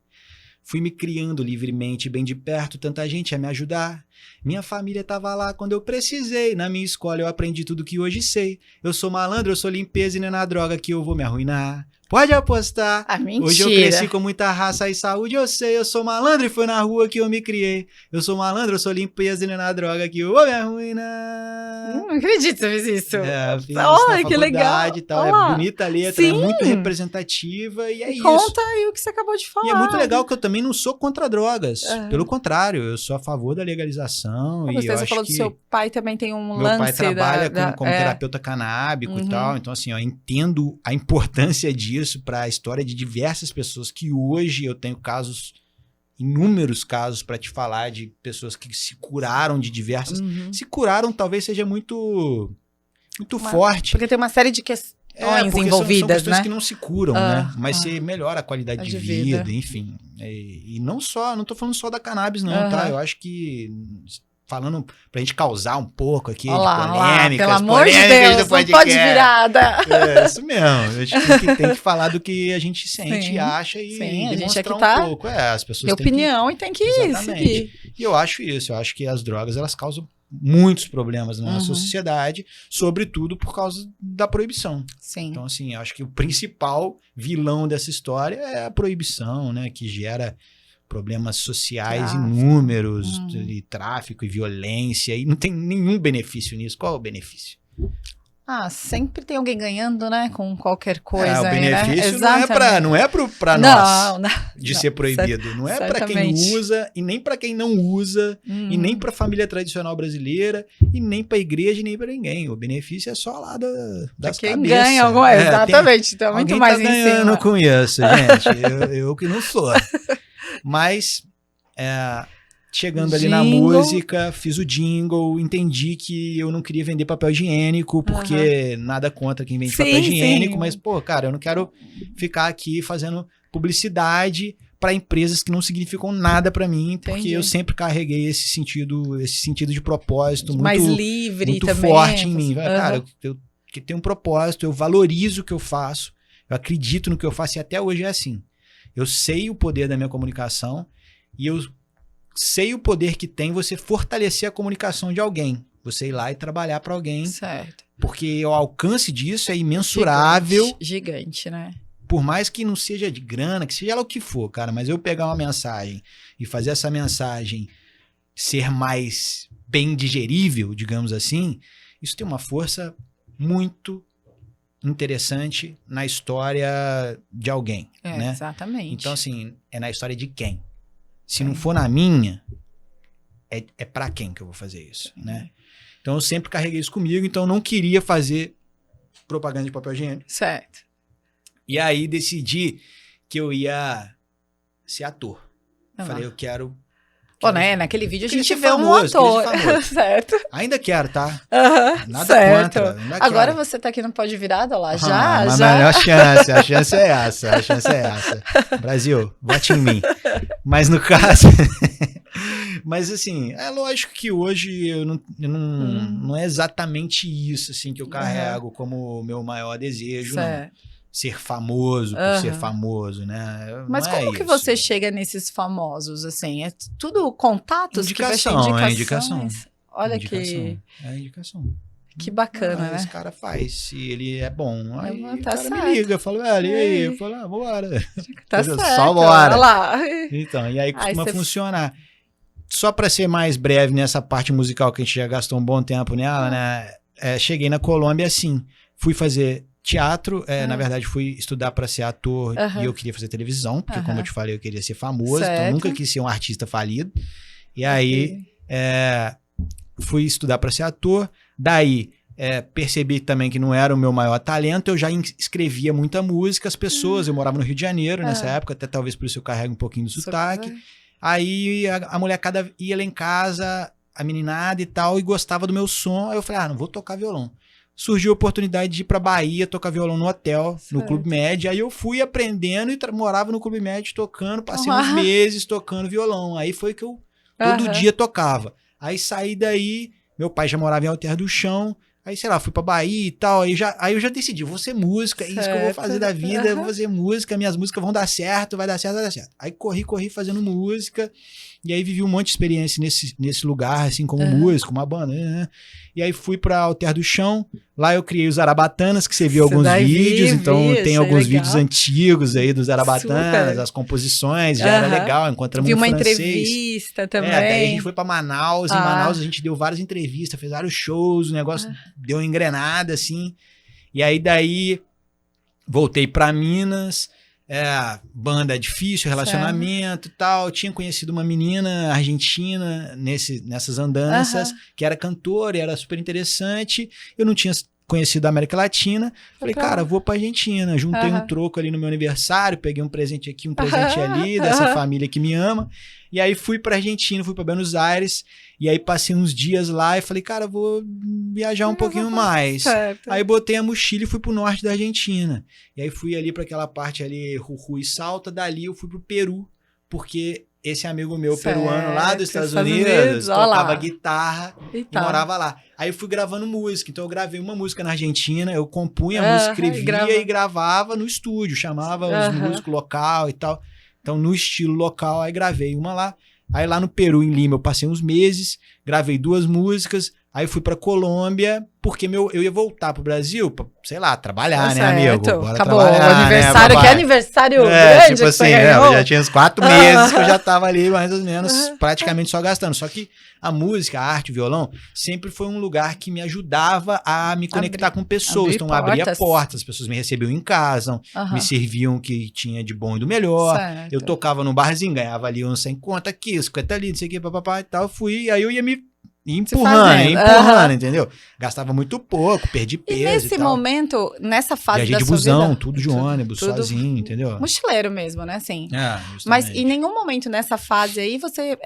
fui me criando livremente, bem de perto, tanta gente a me ajudar, Minha família tava lá quando eu precisei. Na minha escola eu aprendi tudo que hoje sei. Eu sou malandro, eu sou limpeza e não é na droga que eu vou me arruinar. Pode apostar. Mentira. Hoje eu cresci com muita raça e saúde, eu sei. Eu sou malandro e foi na rua que eu me criei. Eu sou malandro, eu sou limpeza e não é na droga que eu vou me arruinar. Não acredito que você fez isso. Eu fiz Olha, isso que na legal. faculdade e tal. Olha É lá. bonita a letra, Sim. é muito representativa e é isso. Conta aí o que você acabou de falar. E é muito legal que eu também não sou contra drogas. Uhum. Pelo contrário, eu sou a favor da legalização. E eu Você acho falou que do seu pai também tem um meu lance pai trabalha da como terapeuta canábico e tal. Então, assim, eu entendo a importância disso para a história de diversas pessoas que hoje eu tenho casos, inúmeros casos para te falar de pessoas que se curaram de diversas. Se curaram talvez seja muito forte. Porque tem uma série de questões porque envolvidas, são questões né? que não se curam, né? Mas você melhora a qualidade de vida, enfim. E não tô falando só da cannabis, não, tá? Eu acho que, falando pra gente causar um pouco aqui de polêmicas, pelo amor de Deus, não pode virada. É isso mesmo. A gente tem que falar do que a gente sente e acha e demonstrar um pouco. As pessoas têm opinião e tem que seguir. E eu acho isso. Eu acho que as drogas, elas causam muitos problemas na nossa sociedade, sobretudo por causa da proibição. Sim. Então, assim, eu acho que o principal vilão dessa história é a proibição, né? Que gera problemas sociais inúmeros, e tráfico e violência, e não tem nenhum benefício nisso. Qual é o benefício? Sempre tem alguém ganhando, né? Com qualquer coisa. O benefício né? não é pra nós de ser proibido. Não é para quem usa, e nem para quem não usa, e nem para a família tradicional brasileira, e nem para a igreja, e nem para ninguém. O benefício é só lá das quem cabeças. Ganha alguma coisa. Exatamente. Então, muito mais em cima. Eu não conheço, gente. eu que não sou. Mas... chegando ali na música, fiz o jingle, entendi que eu não queria vender papel higiênico, porque nada contra quem vende papel higiênico, mas, pô, cara, eu não quero ficar aqui fazendo publicidade para empresas que não significam nada para mim, porque eu sempre carreguei esse sentido de propósito mais livre muito também, forte em mim. Cara, eu tenho um propósito, eu valorizo o que eu faço, eu acredito no que eu faço e até hoje é assim. Eu sei o poder da minha comunicação e eu sei o poder que tem você fortalecer a comunicação de alguém. Você ir lá e trabalhar para alguém. Certo. Porque o alcance disso é imensurável. Gigante, né? Por mais que não seja de grana, que seja lá o que for, cara. Mas eu pegar uma mensagem e fazer essa mensagem ser mais bem digerível, digamos assim, isso tem uma força muito interessante na história de alguém, né? Exatamente. Então, assim, é na história de quem? Se não for na minha, é pra quem que eu vou fazer isso, né? Então eu sempre carreguei isso comigo, então eu não queria fazer propaganda de papel higiênico. Certo. E aí decidi que eu ia ser ator. Falei, eu quero... Pô, né? Naquele vídeo a gente vê famoso, um ator. Certo. Ainda quero, tá? Nada certo. Contra. Agora você tá aqui no Pode Virada, lá. Já. Mas a chance é essa. Brasil, vote em mim. Mas no caso... Mas assim, é lógico que hoje não é exatamente isso assim, que eu carrego como meu maior desejo, não. Ser famoso por ser famoso, né? Mas não como é que isso. você chega nesses famosos, assim? É tudo contatos? Indicação. Olha indicação. Indicação. Que bacana, né? Esse cara faz, se ele é bom. Aí o tá cara me liga, fala, e aí? Eu falo, bora. Tá certo. Só bora. Olha lá. Então, e aí costuma funcionar. Só para ser mais breve nessa parte musical, que a gente já gastou um bom tempo nela, né? Cheguei na Colômbia assim, fui fazer teatro, na verdade fui estudar para ser ator e eu queria fazer televisão, porque como eu te falei, eu queria ser famoso, então nunca quis ser um artista falido. E aí fui estudar para ser ator, daí percebi também que não era o meu maior talento, eu já escrevia muita música, as pessoas, eu morava no Rio de Janeiro nessa época, até talvez por isso eu carrego um pouquinho do sotaque. Aí a molecada ia lá em casa, a meninada e tal, e gostava do meu som, aí eu falei, não vou tocar violão. Surgiu a oportunidade de ir pra Bahia tocar violão no hotel, no Clube Med. Aí eu fui aprendendo e morava no Clube Med tocando, passei uns meses tocando violão. Aí foi que eu todo dia tocava. Aí saí daí, meu pai já morava em Alter do Chão. Aí, sei lá, fui pra Bahia e tal. Aí eu já decidi, vou ser música, é isso que eu vou fazer da vida, eu vou fazer música, minhas músicas vão dar certo, vai dar certo, vai dar certo. Aí corri fazendo música. E aí vivi um monte de experiência nesse lugar, assim, como músico, uma banda. E aí fui pra Alter do Chão. Lá eu criei os Zarabatanas, que você viu alguns vídeos. Então tem alguns vídeos antigos aí dos Zarabatanas, as composições. Já era legal, encontramos Vi um uma francês. Entrevista também. Daí a gente foi pra Manaus. Em Manaus a gente deu várias entrevistas, fez vários shows. O negócio deu uma engrenada, assim. E aí daí voltei pra Minas. Banda é difícil, relacionamento e tal. Tinha conhecido uma menina argentina nessas andanças, que era cantora e era super interessante. Eu não tinha conhecido a América Latina. Falei, cara, vou pra Argentina. Juntei um troco ali no meu aniversário, peguei um presente aqui, um presente ali, dessa família que me ama. E aí fui pra Argentina, fui pra Buenos Aires. E aí passei uns dias lá e falei, cara, vou viajar um pouquinho mais. Certo. Aí botei a mochila e fui pro norte da Argentina. E aí fui ali pra aquela parte ali, Jujuy e Salta. Dali eu fui pro Peru, porque esse amigo meu peruano lá dos Estados Unidos tocava guitarra e morava lá. Aí eu fui gravando música. Então eu gravei uma música na Argentina, eu compunha a música, escrevia e gravava no estúdio. Chamava os músicos local e tal. Então no estilo local, aí gravei uma lá. Aí lá no Peru, em Lima, eu passei uns meses, gravei 2 músicas, aí fui pra Colômbia, porque eu ia voltar pro Brasil, pra, sei lá, trabalhar, né, amigo? Bora acabou trabalhar, o aniversário, né, que aniversário grande tipo assim, eu já tinha uns 4 meses que eu já tava ali, mais ou menos, praticamente só gastando. Só que a música, a arte, o violão, sempre foi um lugar que me ajudava a me conectar com pessoas. Então, abria portas, as pessoas me recebiam em casa, me serviam o que tinha de bom e do melhor. Certo. Eu tocava no barzinho, ganhava ali uns 100 conto aqui, 50 ali, não sei o que, papapá e tal. Aí eu ia me empurrando, entendeu? Gastava muito pouco, perdi peso. E nesse momento, nessa fase da sua busão, vida, tudo de ônibus, sozinho, entendeu? Mochileiro mesmo, né? Assim. Mas em nenhum momento nessa fase aí você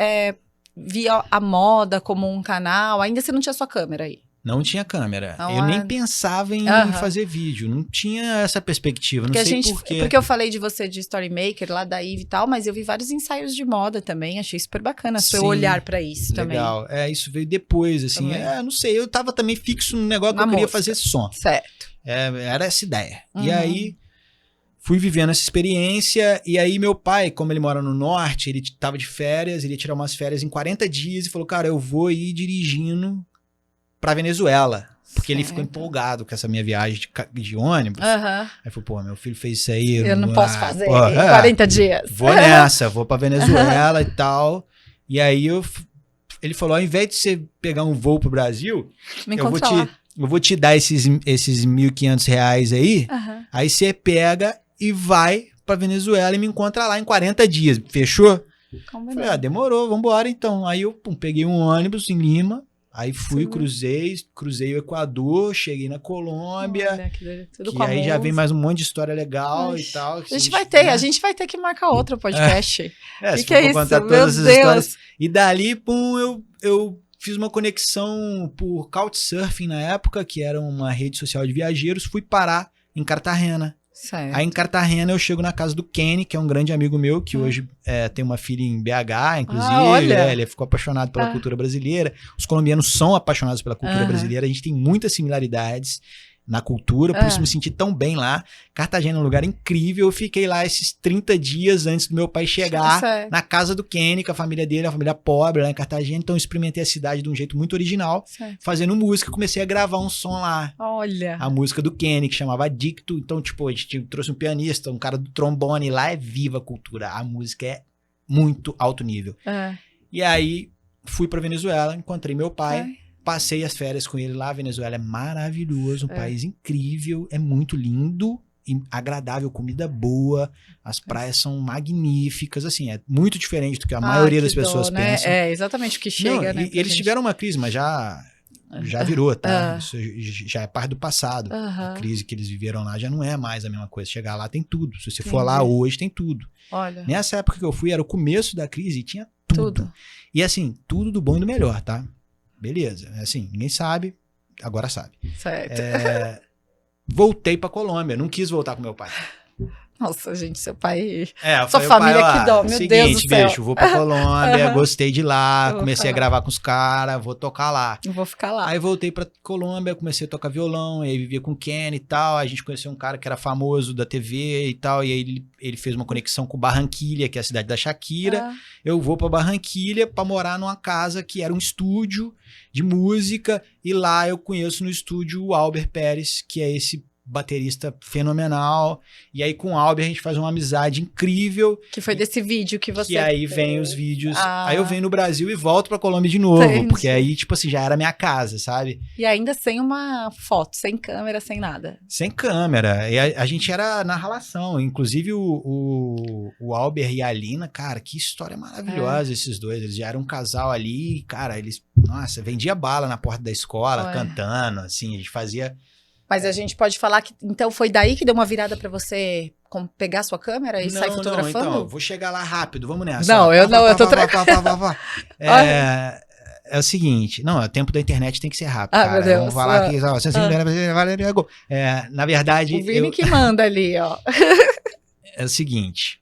via a moda como um canal, ainda você não tinha sua câmera aí? Não tinha câmera. Eu nem pensava em fazer vídeo. Não tinha essa perspectiva. Não sei por quê. Porque eu falei de você de Storymaker, lá da Eve e tal, mas eu vi vários ensaios de moda também. Achei super bacana o seu olhar pra isso também. Legal. Isso veio depois, assim. Não sei, eu tava também fixo no negócio que eu queria fazer som. Certo. Era essa ideia. E aí, fui vivendo essa experiência. E aí, meu pai, como ele mora no norte, ele tava de férias, ele ia tirar umas férias em 40 dias e falou, cara, eu vou ir dirigindo pra Venezuela, porque ele ficou empolgado com essa minha viagem de ônibus. Aí falou, pô, meu filho fez isso aí. Eu não posso fazer em 40 dias. Vou nessa, vou pra Venezuela e tal. E aí ele falou, ao invés de você pegar um voo pro Brasil, eu vou te dar esses R$1.500 aí, aí você pega e vai pra Venezuela e me encontra lá em 40 dias. Fechou? Falei, demorou, vambora então. Aí eu peguei um ônibus em Lima. Aí fui, cruzei o Equador, cheguei na Colômbia. Olha, que aí já vem mais um monte de história legal e tal. A gente vai ter que marcar outro podcast. Que é isso? Contar todas essas histórias. E dali, eu fiz uma conexão por Couchsurfing na época, que era uma rede social de viajeros. Fui parar em Cartagena. Certo. Aí em Cartagena eu chego na casa do Kenny, que é um grande amigo meu, que hoje tem uma filha em BH, inclusive. Ele ficou apaixonado pela cultura brasileira. Os colombianos são apaixonados pela cultura brasileira. A gente tem muitas similaridades na cultura, por isso me senti tão bem lá. Cartagena é um lugar incrível. Eu fiquei lá esses 30 dias antes do meu pai chegar na casa do Kenny, com a família dele, a família pobre lá em Cartagena. Então eu experimentei a cidade de um jeito muito original, fazendo música. Comecei a gravar um som lá. Olha! A música do Kenny, que chamava Adicto. Então, tipo, a gente trouxe um pianista, um cara do trombone. Lá é viva a cultura. A música é muito alto nível. E aí, fui pra Venezuela, encontrei meu pai. Passei as férias com ele lá. A Venezuela é maravilhoso, um país incrível, é muito lindo, agradável, comida boa, as praias são magníficas, assim, é muito diferente do que a maioria das pessoas pensam. É exatamente o que chega, né? E eles tiveram uma crise, mas já virou, tá? Isso já é parte do passado. A crise que eles viveram lá já não é mais a mesma coisa. Chegar lá tem tudo. Se você for lá hoje, tem tudo. Olha. Nessa época que eu fui, era o começo da crise e tinha tudo. E assim, tudo do bom e do melhor, tá? Beleza, assim, ninguém sabe, agora sabe. Certo. Voltei pra Colômbia, não quis voltar com meu pai. Nossa, gente, seu pai... É, Sua família que dó, meu seguinte, Deus do céu. bicho, vou pra Colômbia, gostei de lá, Eu vou comecei a falar. gravar com os caras, vou tocar lá. Eu vou ficar lá. Aí voltei pra Colômbia, comecei a tocar violão, aí vivia com o Ken e tal, a gente conheceu um cara que era famoso da TV e tal, e aí ele fez uma conexão com Barranquilha, que é a cidade da Shakira. Ah, Eu vou pra Barranquilha pra morar numa casa que era um estúdio de música, e lá eu conheço no estúdio o Albert Pérez, que é esse baterista fenomenal, e aí com o Albert a gente faz uma amizade incrível, que foi desse vídeo que você... que aí vem os vídeos, Ah. aí eu venho no Brasil e volto pra Colômbia de novo, Entendi. porque aí, tipo assim, já era minha casa, sabe? E ainda sem uma foto, sem câmera, sem nada. Sem câmera, e a gente era na relação, inclusive o Albert e a Alina, cara, que história maravilhosa esses dois, eles já eram um casal ali, cara, eles, nossa, vendia bala na porta da escola, Ué. cantando, assim, a gente fazia... Mas a gente pode falar que, então, foi daí que deu uma virada pra você pegar sua câmera e sair fotografando? Então, vou chegar lá rápido, vamos nessa. Não, eu tô É o seguinte, não, o tempo da internet tem que ser rápido, Ah, cara. meu Deus. Vamos falar aqui, na verdade, O Vini que manda ali, ó. é o seguinte,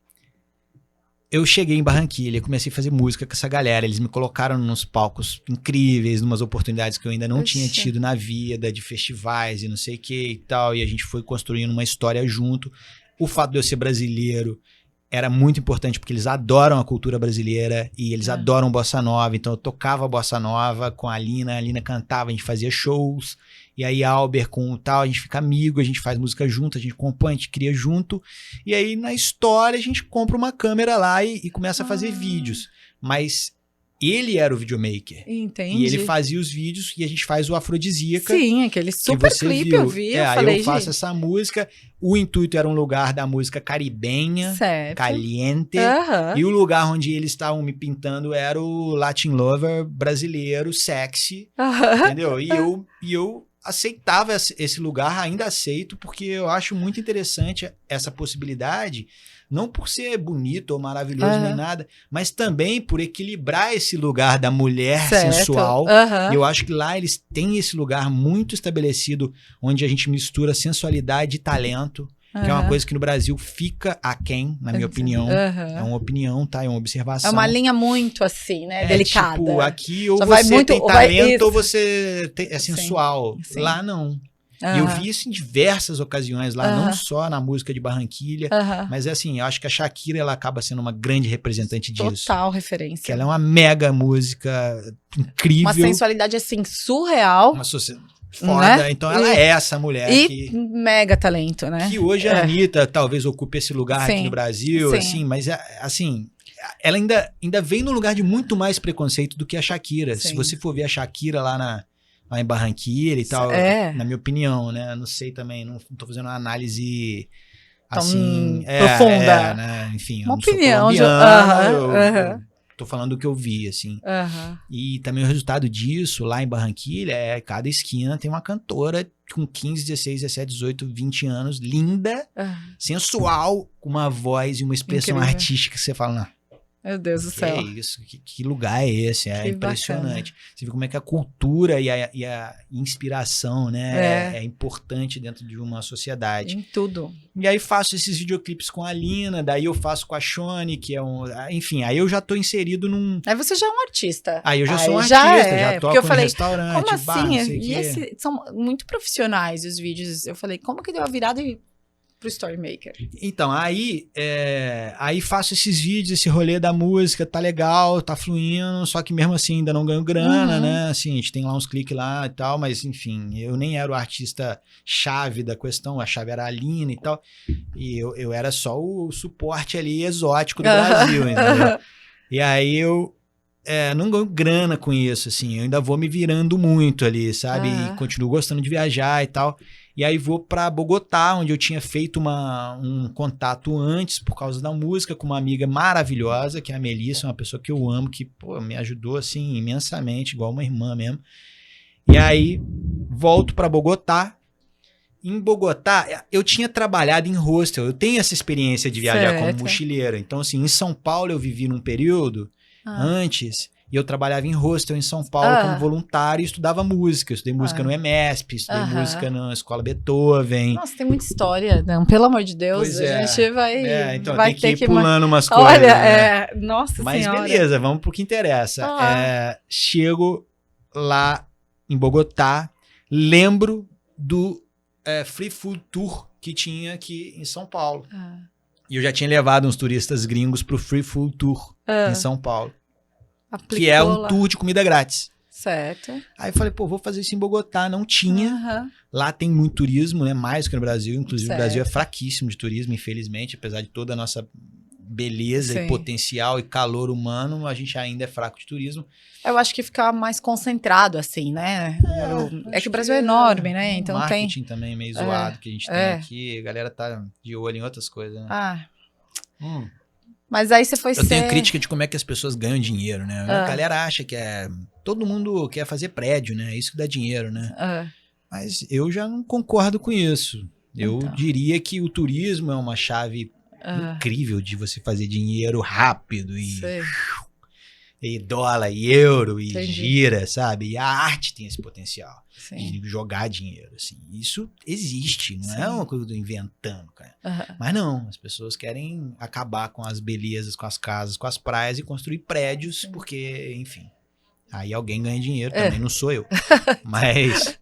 eu cheguei em Barranquilha, comecei a fazer música com essa galera, eles me colocaram nos palcos incríveis, numas oportunidades que eu ainda não tinha Puxa. tido na vida, de festivais e não sei o que e tal, e a gente foi construindo uma história junto. O fato de eu ser brasileiro era muito importante, porque eles adoram a cultura brasileira e eles adoram bossa nova, então eu tocava bossa nova com a Alina cantava, a gente fazia shows, e aí Albert com o tal, a gente fica amigo, a gente faz música junto, a gente compõe, a gente cria junto, e aí na história a gente compra uma câmera lá e começa a fazer vídeos, mas ele era o videomaker, Entendi. e ele fazia os vídeos e a gente faz o Afrodisíaca. Sim, aquele super você clipe viu. eu vi, eu Aí falei, eu faço gente, essa música, o intuito era um lugar da música caribenha, certo. caliente, Aham. e o lugar onde eles estavam me pintando era o Latin Lover brasileiro, sexy, Aham. entendeu? E eu aceitava esse lugar, ainda aceito, porque eu acho muito interessante essa possibilidade, não por ser bonito ou maravilhoso nem nada, mas também por equilibrar esse lugar da mulher Certo. sensual. Aham. E eu acho que lá eles têm esse lugar muito estabelecido, onde a gente mistura sensualidade e talento, que é uma coisa que no Brasil fica aquém, na minha opinião. Aham. É uma opinião, tá? É uma observação. É uma linha muito assim, né? Delicada. Tipo, aqui ou Só vai você muito- tem ou vai- talento isso. ou você é sensual. Sim. Lá não. E Aham. eu vi isso em diversas ocasiões lá, não Aham. só na música de Barranquilha, Aham. mas é assim, eu acho que a Shakira ela acaba sendo uma grande representante disso. Total referência. Que ela é uma mega música incrível. Uma sensualidade assim surreal Uma sociedade foda. Né? Então ela E- é essa mulher e mega talento, né? que hoje a Anitta talvez ocupe esse lugar aqui Sim. no Brasil, Sim. assim, mas assim, ela ainda vem no lugar de muito mais preconceito do que a Shakira. Sim. Se você for ver a Shakira lá em Barranquilla e tal, É. na minha opinião, né? Não sei também, não tô fazendo uma análise Tão assim profunda. né? Enfim, Uma eu não sou opinião, colombiano, aham, eu aham. tô falando do que eu vi, assim. Aham. E também o resultado disso, lá em Barranquilha, cada esquina tem uma cantora com 15, 16, 17, 18, 20 anos, linda, Aham. sensual, com uma voz e uma expressão Incrível. artística que você fala, não, Meu Deus do que céu. é isso? Que lugar é esse? É Que impressionante. Você vê como é que a cultura e a inspiração, né, é importante dentro de uma sociedade. Em tudo. E aí faço esses videoclipes com a Alina, daí eu faço com a Shone, que é enfim, aí eu já tô inserido num... Aí você já é um artista. Aí eu já sou um já artista, é, já porque toco eu falei, em restaurante, Como bar, não assim? sei o quê. São muito profissionais os vídeos. Eu falei, como que deu a virada pro Storymaker? Então, aí faço esses vídeos, esse rolê da música, tá legal, tá fluindo, só que mesmo assim ainda não ganho grana, Uhum. né? Assim, a gente tem lá uns cliques lá e tal, mas enfim, eu nem era o artista chave da questão, a chave era a Aline e tal, e eu era só o suporte ali exótico do Brasil, entendeu? E aí eu não ganho grana com isso, assim, eu ainda vou me virando muito ali, sabe? E continuo gostando de viajar e tal. E aí vou pra Bogotá, onde eu tinha feito um contato antes, por causa da música, com uma amiga maravilhosa, que é a Melissa, uma pessoa que eu amo, que pô, me ajudou assim imensamente, igual uma irmã mesmo. E aí volto pra Bogotá. Em Bogotá, eu tinha trabalhado em hostel, eu tenho essa experiência de viajar como Certo. mochileiro. Então, assim, em São Paulo eu vivi num período antes, E eu trabalhava em hostel em São Paulo como voluntário e estudava música. Eu estudei música no EMESP, estudei música na Escola Beethoven. Nossa, tem muita história. Não, pelo amor de Deus, Pois a gente vai, então vai tem ter que ir pulando umas coisas. Olha, nossa Mas senhora. beleza, vamos pro que interessa. Chego lá em Bogotá, lembro do Free Food Tour que tinha aqui em São Paulo. E eu já tinha levado uns turistas gringos pro Free Food Tour em São Paulo. Aplicou que é um lá. tour de comida grátis. Certo. Aí eu falei, pô, vou fazer isso em Bogotá. Não tinha. Lá tem muito turismo, né? Mais que no Brasil. Inclusive, o Brasil é fraquíssimo de turismo, infelizmente. Apesar de toda a nossa beleza e potencial e calor humano, a gente ainda é fraco de turismo. Eu acho que fica mais concentrado, assim, né? É que o Brasil é enorme, né? Então marketing também meio zoado que a gente tem aqui. A galera tá de olho em outras coisas, né? Mas aí você foi Eu tenho crítica de como é que as pessoas ganham dinheiro, né? A galera acha que todo mundo quer fazer prédio, né? É isso que dá dinheiro, né? Mas eu já não concordo com isso. Eu diria que o turismo é uma chave incrível de você fazer dinheiro rápido e dólar e euro e gira, sabe? E a arte tem esse potencial de jogar dinheiro, assim. Isso existe, não é uma coisa que eu tô inventando, cara. Mas não, as pessoas querem acabar com as belezas, com as casas, com as praias e construir prédios, porque, enfim, aí alguém ganha dinheiro também, não sou eu. Mas,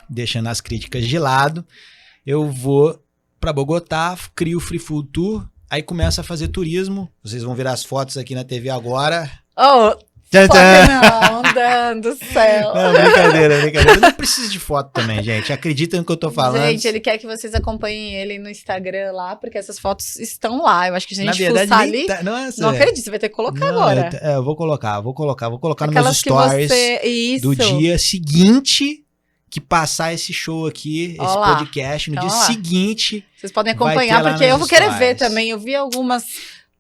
deixando as críticas de lado, eu vou pra Bogotá, crio o Free Food Tour, aí começa a fazer turismo. Vocês vão ver as fotos aqui na TV agora. Não, andando do céu. Não, brincadeira. Eu não preciso de foto também, gente. Acreditem no que eu tô falando. Gente, ele quer que vocês acompanhem ele no Instagram lá, porque essas fotos estão lá. Eu acho que a gente na verdade, fuçar ali... Não acredito, você vai ter que colocar agora. Eu vou colocar Aquelas nos meus stories Isso. do dia seguinte que passar esse show aqui, esse podcast, no dia seguinte. Vocês podem acompanhar, porque eu vou querer ver também. Eu vi algumas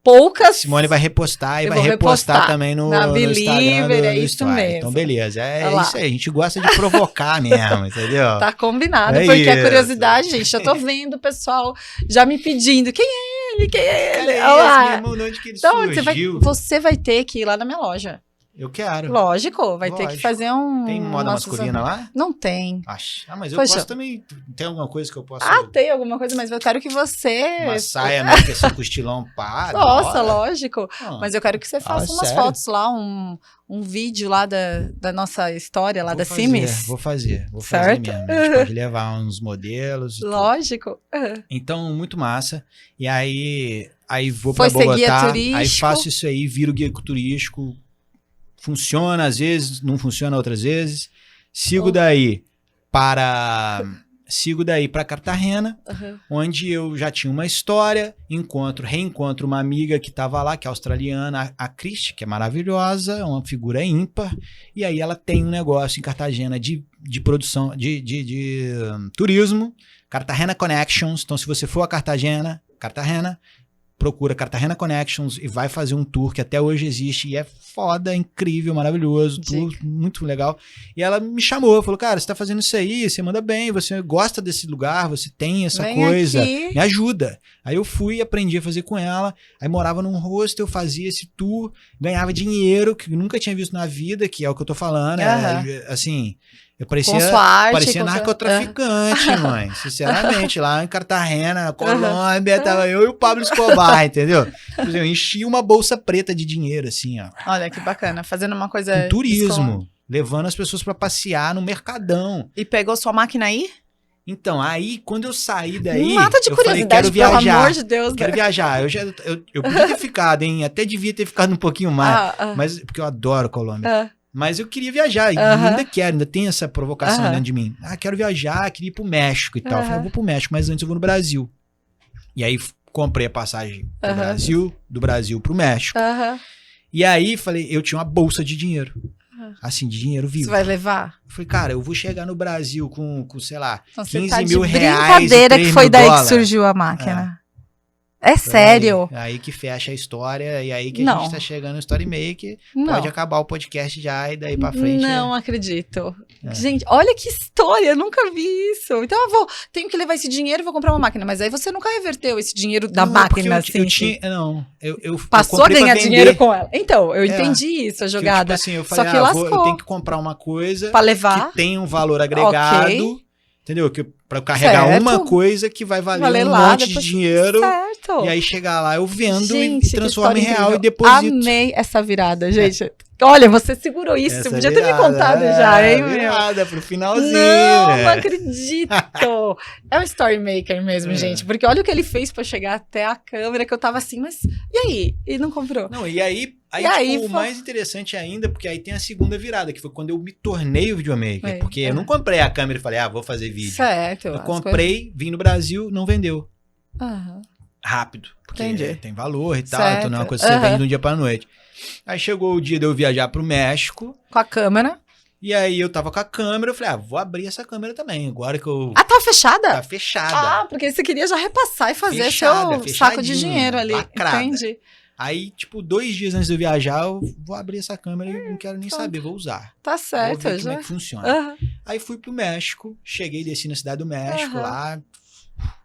poucas. Simone vai repostar e vai repostar também no Believer, no é isso Story. mesmo. Então, beleza. É isso aí. A gente gosta de provocar mesmo, entendeu? Tá combinado, porque a curiosidade, gente, eu tô vendo o pessoal já me pedindo, quem é ele? Onde que ele surgiu? Você vai ter que ir lá na minha loja. Eu quero. Lógico, vai ter que fazer um... Tem moda masculina lá? Não tem. Mas eu posso também... Tem alguma coisa que eu posso... Tem alguma coisa, mas eu quero que você... Uma saia meio que assim, com estilão pá. Nossa, lógico. Mas eu quero que você faça umas fotos lá, um vídeo lá da nossa história, lá da Sims. Vou fazer certo? mesmo. A gente pode levar uns modelos. Lógico. Então, muito massa. E aí vou pra Bogotá, aí faço isso aí, viro guia turístico. Funciona às vezes, não funciona outras vezes. Sigo daí para Cartagena, onde eu já tinha uma história, reencontro uma amiga que estava lá, que é australiana, a Cristi, que é maravilhosa, é uma figura ímpar, e aí ela tem um negócio em Cartagena de produção, de turismo, Cartagena Connections. Então, se você for a Cartagena, procura Cartagena Connections e vai fazer um tour que até hoje existe e é foda, incrível, maravilhoso, tour muito legal. E ela me chamou, falou, cara, você tá fazendo isso aí, você manda bem, você gosta desse lugar, você tem essa coisa, me ajuda. Aí eu fui e aprendi a fazer com ela, aí morava num hostel, fazia esse tour, ganhava dinheiro, que eu nunca tinha visto na vida, que é o que eu tô falando, assim... Eu parecia narcotraficante, mãe. Sinceramente, lá em Cartagena, Colômbia, tava eu e o Pablo Escobar, entendeu? Eu enchi uma bolsa preta de dinheiro, assim, ó. Olha que bacana, fazendo uma coisa... Com turismo, levando as pessoas pra passear no Mercadão. E pegou sua máquina aí? Então, aí, quando eu saí daí, mata de curiosidade, quero viajar. Pelo amor de Deus. Quero viajar. Eu podia ter ficado, hein? Até devia ter ficado um pouquinho mais. Mas, porque eu adoro Colômbia. Mas eu queria viajar, e ainda tem essa provocação dentro de mim. Quero viajar, queria ir pro México e tal. Eu falei, eu vou pro México, mas antes eu vou no Brasil. E aí comprei a passagem pro Brasil, do Brasil pro México. E aí falei, eu tinha uma bolsa de dinheiro. Assim, de dinheiro vivo. Você vai levar? Eu falei, cara, eu vou chegar no Brasil com sei lá, então, 15 tá mil de reais. Brincadeira que foi daí dólares. que surgiu a máquina. É sério? Aí que fecha a história, e aí que a Não. gente tá chegando no Story Make, Não. pode acabar o podcast já, e daí pra frente... Não acredito. Gente, olha que história, eu nunca vi isso. Então tenho que levar esse dinheiro e vou comprar uma máquina. Mas aí você nunca reverteu esse dinheiro da máquina, assim. Eu passou a ganhar dinheiro com ela. Então, eu entendi isso, a Que, jogada. tipo assim, eu falei, Só que lascou. eu tenho que comprar uma coisa pra levar, que tem um valor agregado, ok. Entendeu? Pra eu carregar Certo. uma coisa que vai valer um lá, monte depois... de dinheiro. Certo. E aí chegar lá, eu vendo Gente, e transformo em que real incrível. e deposito. Amei essa virada, gente. Olha, você segurou isso. Essa Podia ter me contado já, hein, meu? Virada pro finalzinho. Não acredito. É um story maker mesmo, gente. Porque olha o que ele fez pra chegar até a câmera, que eu tava assim, mas e aí? E não comprou? Não, e aí o mais interessante ainda, porque aí tem a segunda virada, que foi quando eu me tornei o videomaker. Porque eu não comprei a câmera e falei, vou fazer vídeo. Certo. Eu comprei, vim no Brasil, não vendeu. Aham. Rápido. Porque Entendi. tem valor e tal, Certo. então não é uma coisa que você vende de um dia pra noite. Aí chegou o dia de eu viajar pro México. Com a câmera. E aí eu tava com a câmera, eu falei, vou abrir essa câmera também, agora que eu... Tava fechada? Tá fechada. Porque você queria já repassar e fazer Fechada, seu saco de dinheiro ali. lacrada. Entendi. Aí, tipo, 2 dias antes de eu viajar, eu vou abrir essa câmera e não quero nem saber, vou usar. Tá certo. Vou ver já. como é que funciona. Uhum. Aí fui pro México, cheguei, desci na cidade do México, lá,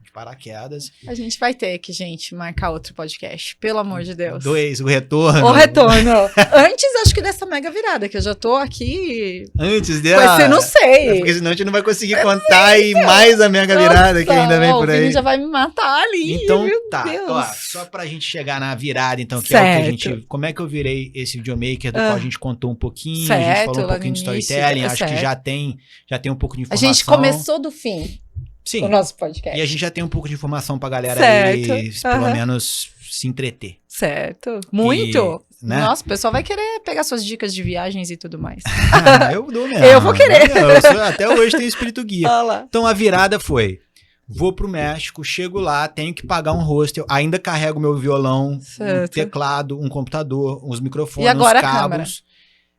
de paraquedas. A gente vai ter que, gente, marcar outro podcast, pelo amor de Deus. 2, o retorno. O retorno. Antes, acho que dessa mega virada, que eu já tô aqui. Antes dela. Mas você não sei. Porque senão a gente não vai conseguir contar e mais a mega virada que ainda vem por O aí. Vini já vai me matar ali. Então meu tá, Deus. ó, só pra gente chegar na virada, então, que Certo. é o que a gente... Como é que eu virei esse videomaker, do qual a gente contou um pouquinho, a gente Certo, falou um lá pouquinho de no início, storytelling, acho certo. que já tem um pouco de A informação. gente começou do fim Sim, do nosso podcast. e a gente já tem um pouco de informação pra galera Certo. aí, pelo menos, se entreter. Certo. Muito. E, né? Nossa, o pessoal vai querer pegar suas dicas de viagens e tudo mais. Eu dou mesmo. Eu vou querer. Até hoje tenho espírito guia. Olha lá. Então a virada foi... Vou pro México, chego lá, tenho que pagar um hostel, ainda carrego meu violão, um Certo. teclado, um computador, uns microfones, E agora uns a cabos.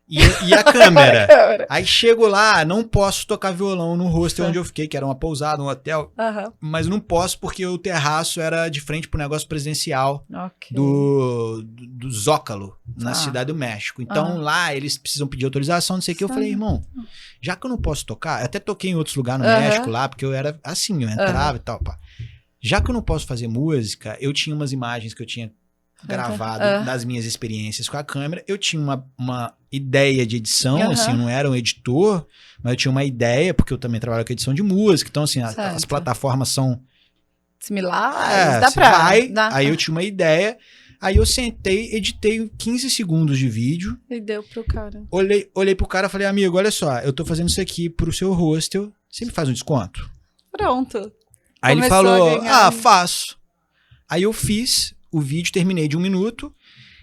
E a câmera. Aí chego lá, não posso tocar violão no hostel onde eu fiquei, que era uma pousada, um hotel. Aham. Mas não posso porque o terraço era de frente pro negócio presidencial Ok. do Zócalo, na cidade do México. Então lá eles precisam pedir autorização, não sei o que. Eu falei, irmão, já que eu não posso tocar, eu até toquei em outros lugares no México lá, porque eu era assim, eu entrava e tal, pá. Já que eu não posso fazer música, eu tinha umas imagens que eu tinha gravado das minhas experiências com a câmera. Eu tinha uma ideia de edição, assim, eu não era um editor, mas eu tinha uma ideia, porque eu também trabalho com edição de música. Então, assim, as plataformas são similares, dá pra... Aí eu tinha uma ideia, aí eu sentei, editei 15 segundos de vídeo. E deu pro cara. Olhei pro cara e falei, amigo, olha só, eu tô fazendo isso aqui pro seu hostel, você me faz um desconto? Pronto. Aí ele Começou falou, a ganhar. faço. Aí eu fiz o vídeo, terminei de 1 minuto,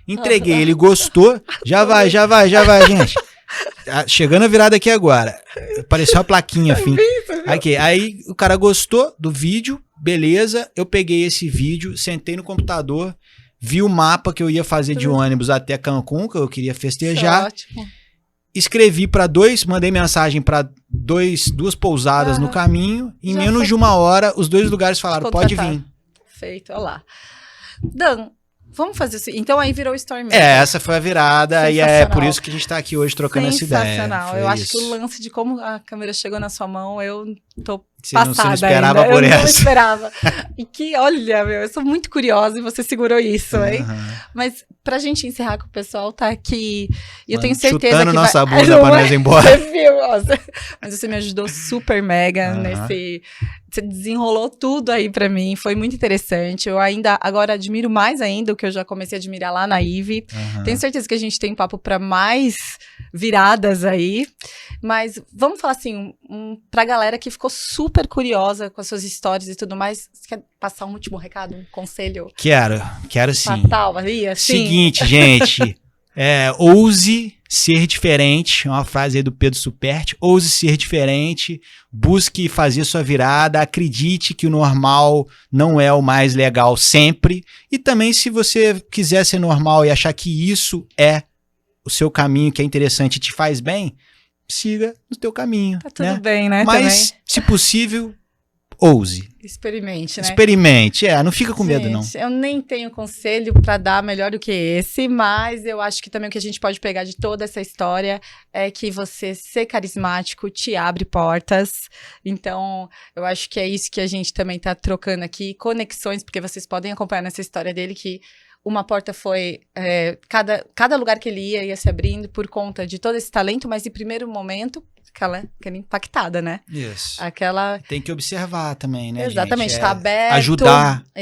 entreguei, ele gostou, já vai, gente. Chegando a virada aqui agora, apareceu uma plaquinha, fim. Aí o cara gostou do vídeo, beleza, eu peguei esse vídeo, sentei no computador, vi o mapa que eu ia fazer de ônibus até Cancún, que eu queria festejar. Ótimo. Escrevi mandei mensagem para duas pousadas no caminho, em Já menos foi. de 1 hora, os 2 lugares falaram, pode vir. Perfeito, olha lá. Dan, vamos fazer assim. Então aí virou o Story Maker. Essa foi a virada e é por isso que a gente tá aqui hoje trocando essa ideia. Sensacional. Foi Eu acho isso. que o lance de como a câmera chegou na sua mão, eu tô Você não passada esperava ainda. por eu essa. não esperava. E que, olha, meu, eu sou muito curiosa e você segurou isso, hein? Mas pra gente encerrar com o pessoal, tá aqui. E eu tenho certeza chutando que nossa vai... bunda pra nós ir embora. Você viu? Nossa. Mas você me ajudou super mega nesse... Você desenrolou tudo aí pra mim, foi muito interessante. Eu ainda, agora admiro mais ainda o que eu já comecei a admirar lá na Ivy. Tenho certeza que a gente tem papo pra mais viradas aí. Mas vamos falar assim, pra galera que ficou super curiosa com as suas histórias e tudo mais. Você quer passar um último recado, um conselho? Quero sim. Fatal ali, assim? Seguinte, gente. Ouse ser diferente, é uma frase aí do Pedro Superti, ouse ser diferente, busque fazer sua virada, acredite que o normal não é o mais legal sempre, e também se você quiser ser normal e achar que isso é o seu caminho, que é interessante e te faz bem, siga no teu caminho. Tá tudo bem, né? Mas, se possível, ouse. Experimente, né? Experimente, não fica com medo, não. Eu nem tenho conselho pra dar melhor do que esse, mas eu acho que também o que a gente pode pegar de toda essa história é que você ser carismático te abre portas. Então, eu acho que é isso que a gente também tá trocando aqui, conexões, porque vocês podem acompanhar nessa história dele que uma porta foi, cada lugar que ele ia se abrindo por conta de todo esse talento, mas em primeiro momento, aquela impactada, né? Isso. Aquela... Tem que observar também, né, Exatamente, gente? tá aberto.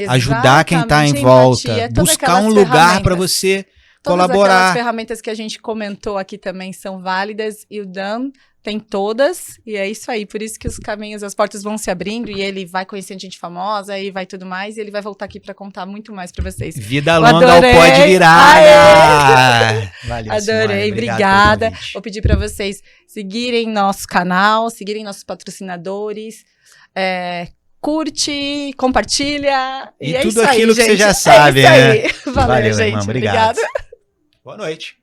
Ajudar quem tá em volta. Empatia, buscar um lugar para você colaborar. Todas aquelas ferramentas que a gente comentou aqui também são válidas e o Dan tem todas, e é isso aí. Por isso que os caminhos, as portas vão se abrindo e ele vai conhecendo gente famosa e vai tudo mais, e ele vai voltar aqui para contar muito mais para vocês. Vida longa ao Pode Virada! Valeu, adorei, Simone, obrigada. Vou pedir para vocês seguirem nosso canal, seguirem nossos patrocinadores, curte, compartilha. E tudo aquilo que você já sabe, é isso aí. Valeu, gente. Irmã, obrigado. Boa noite.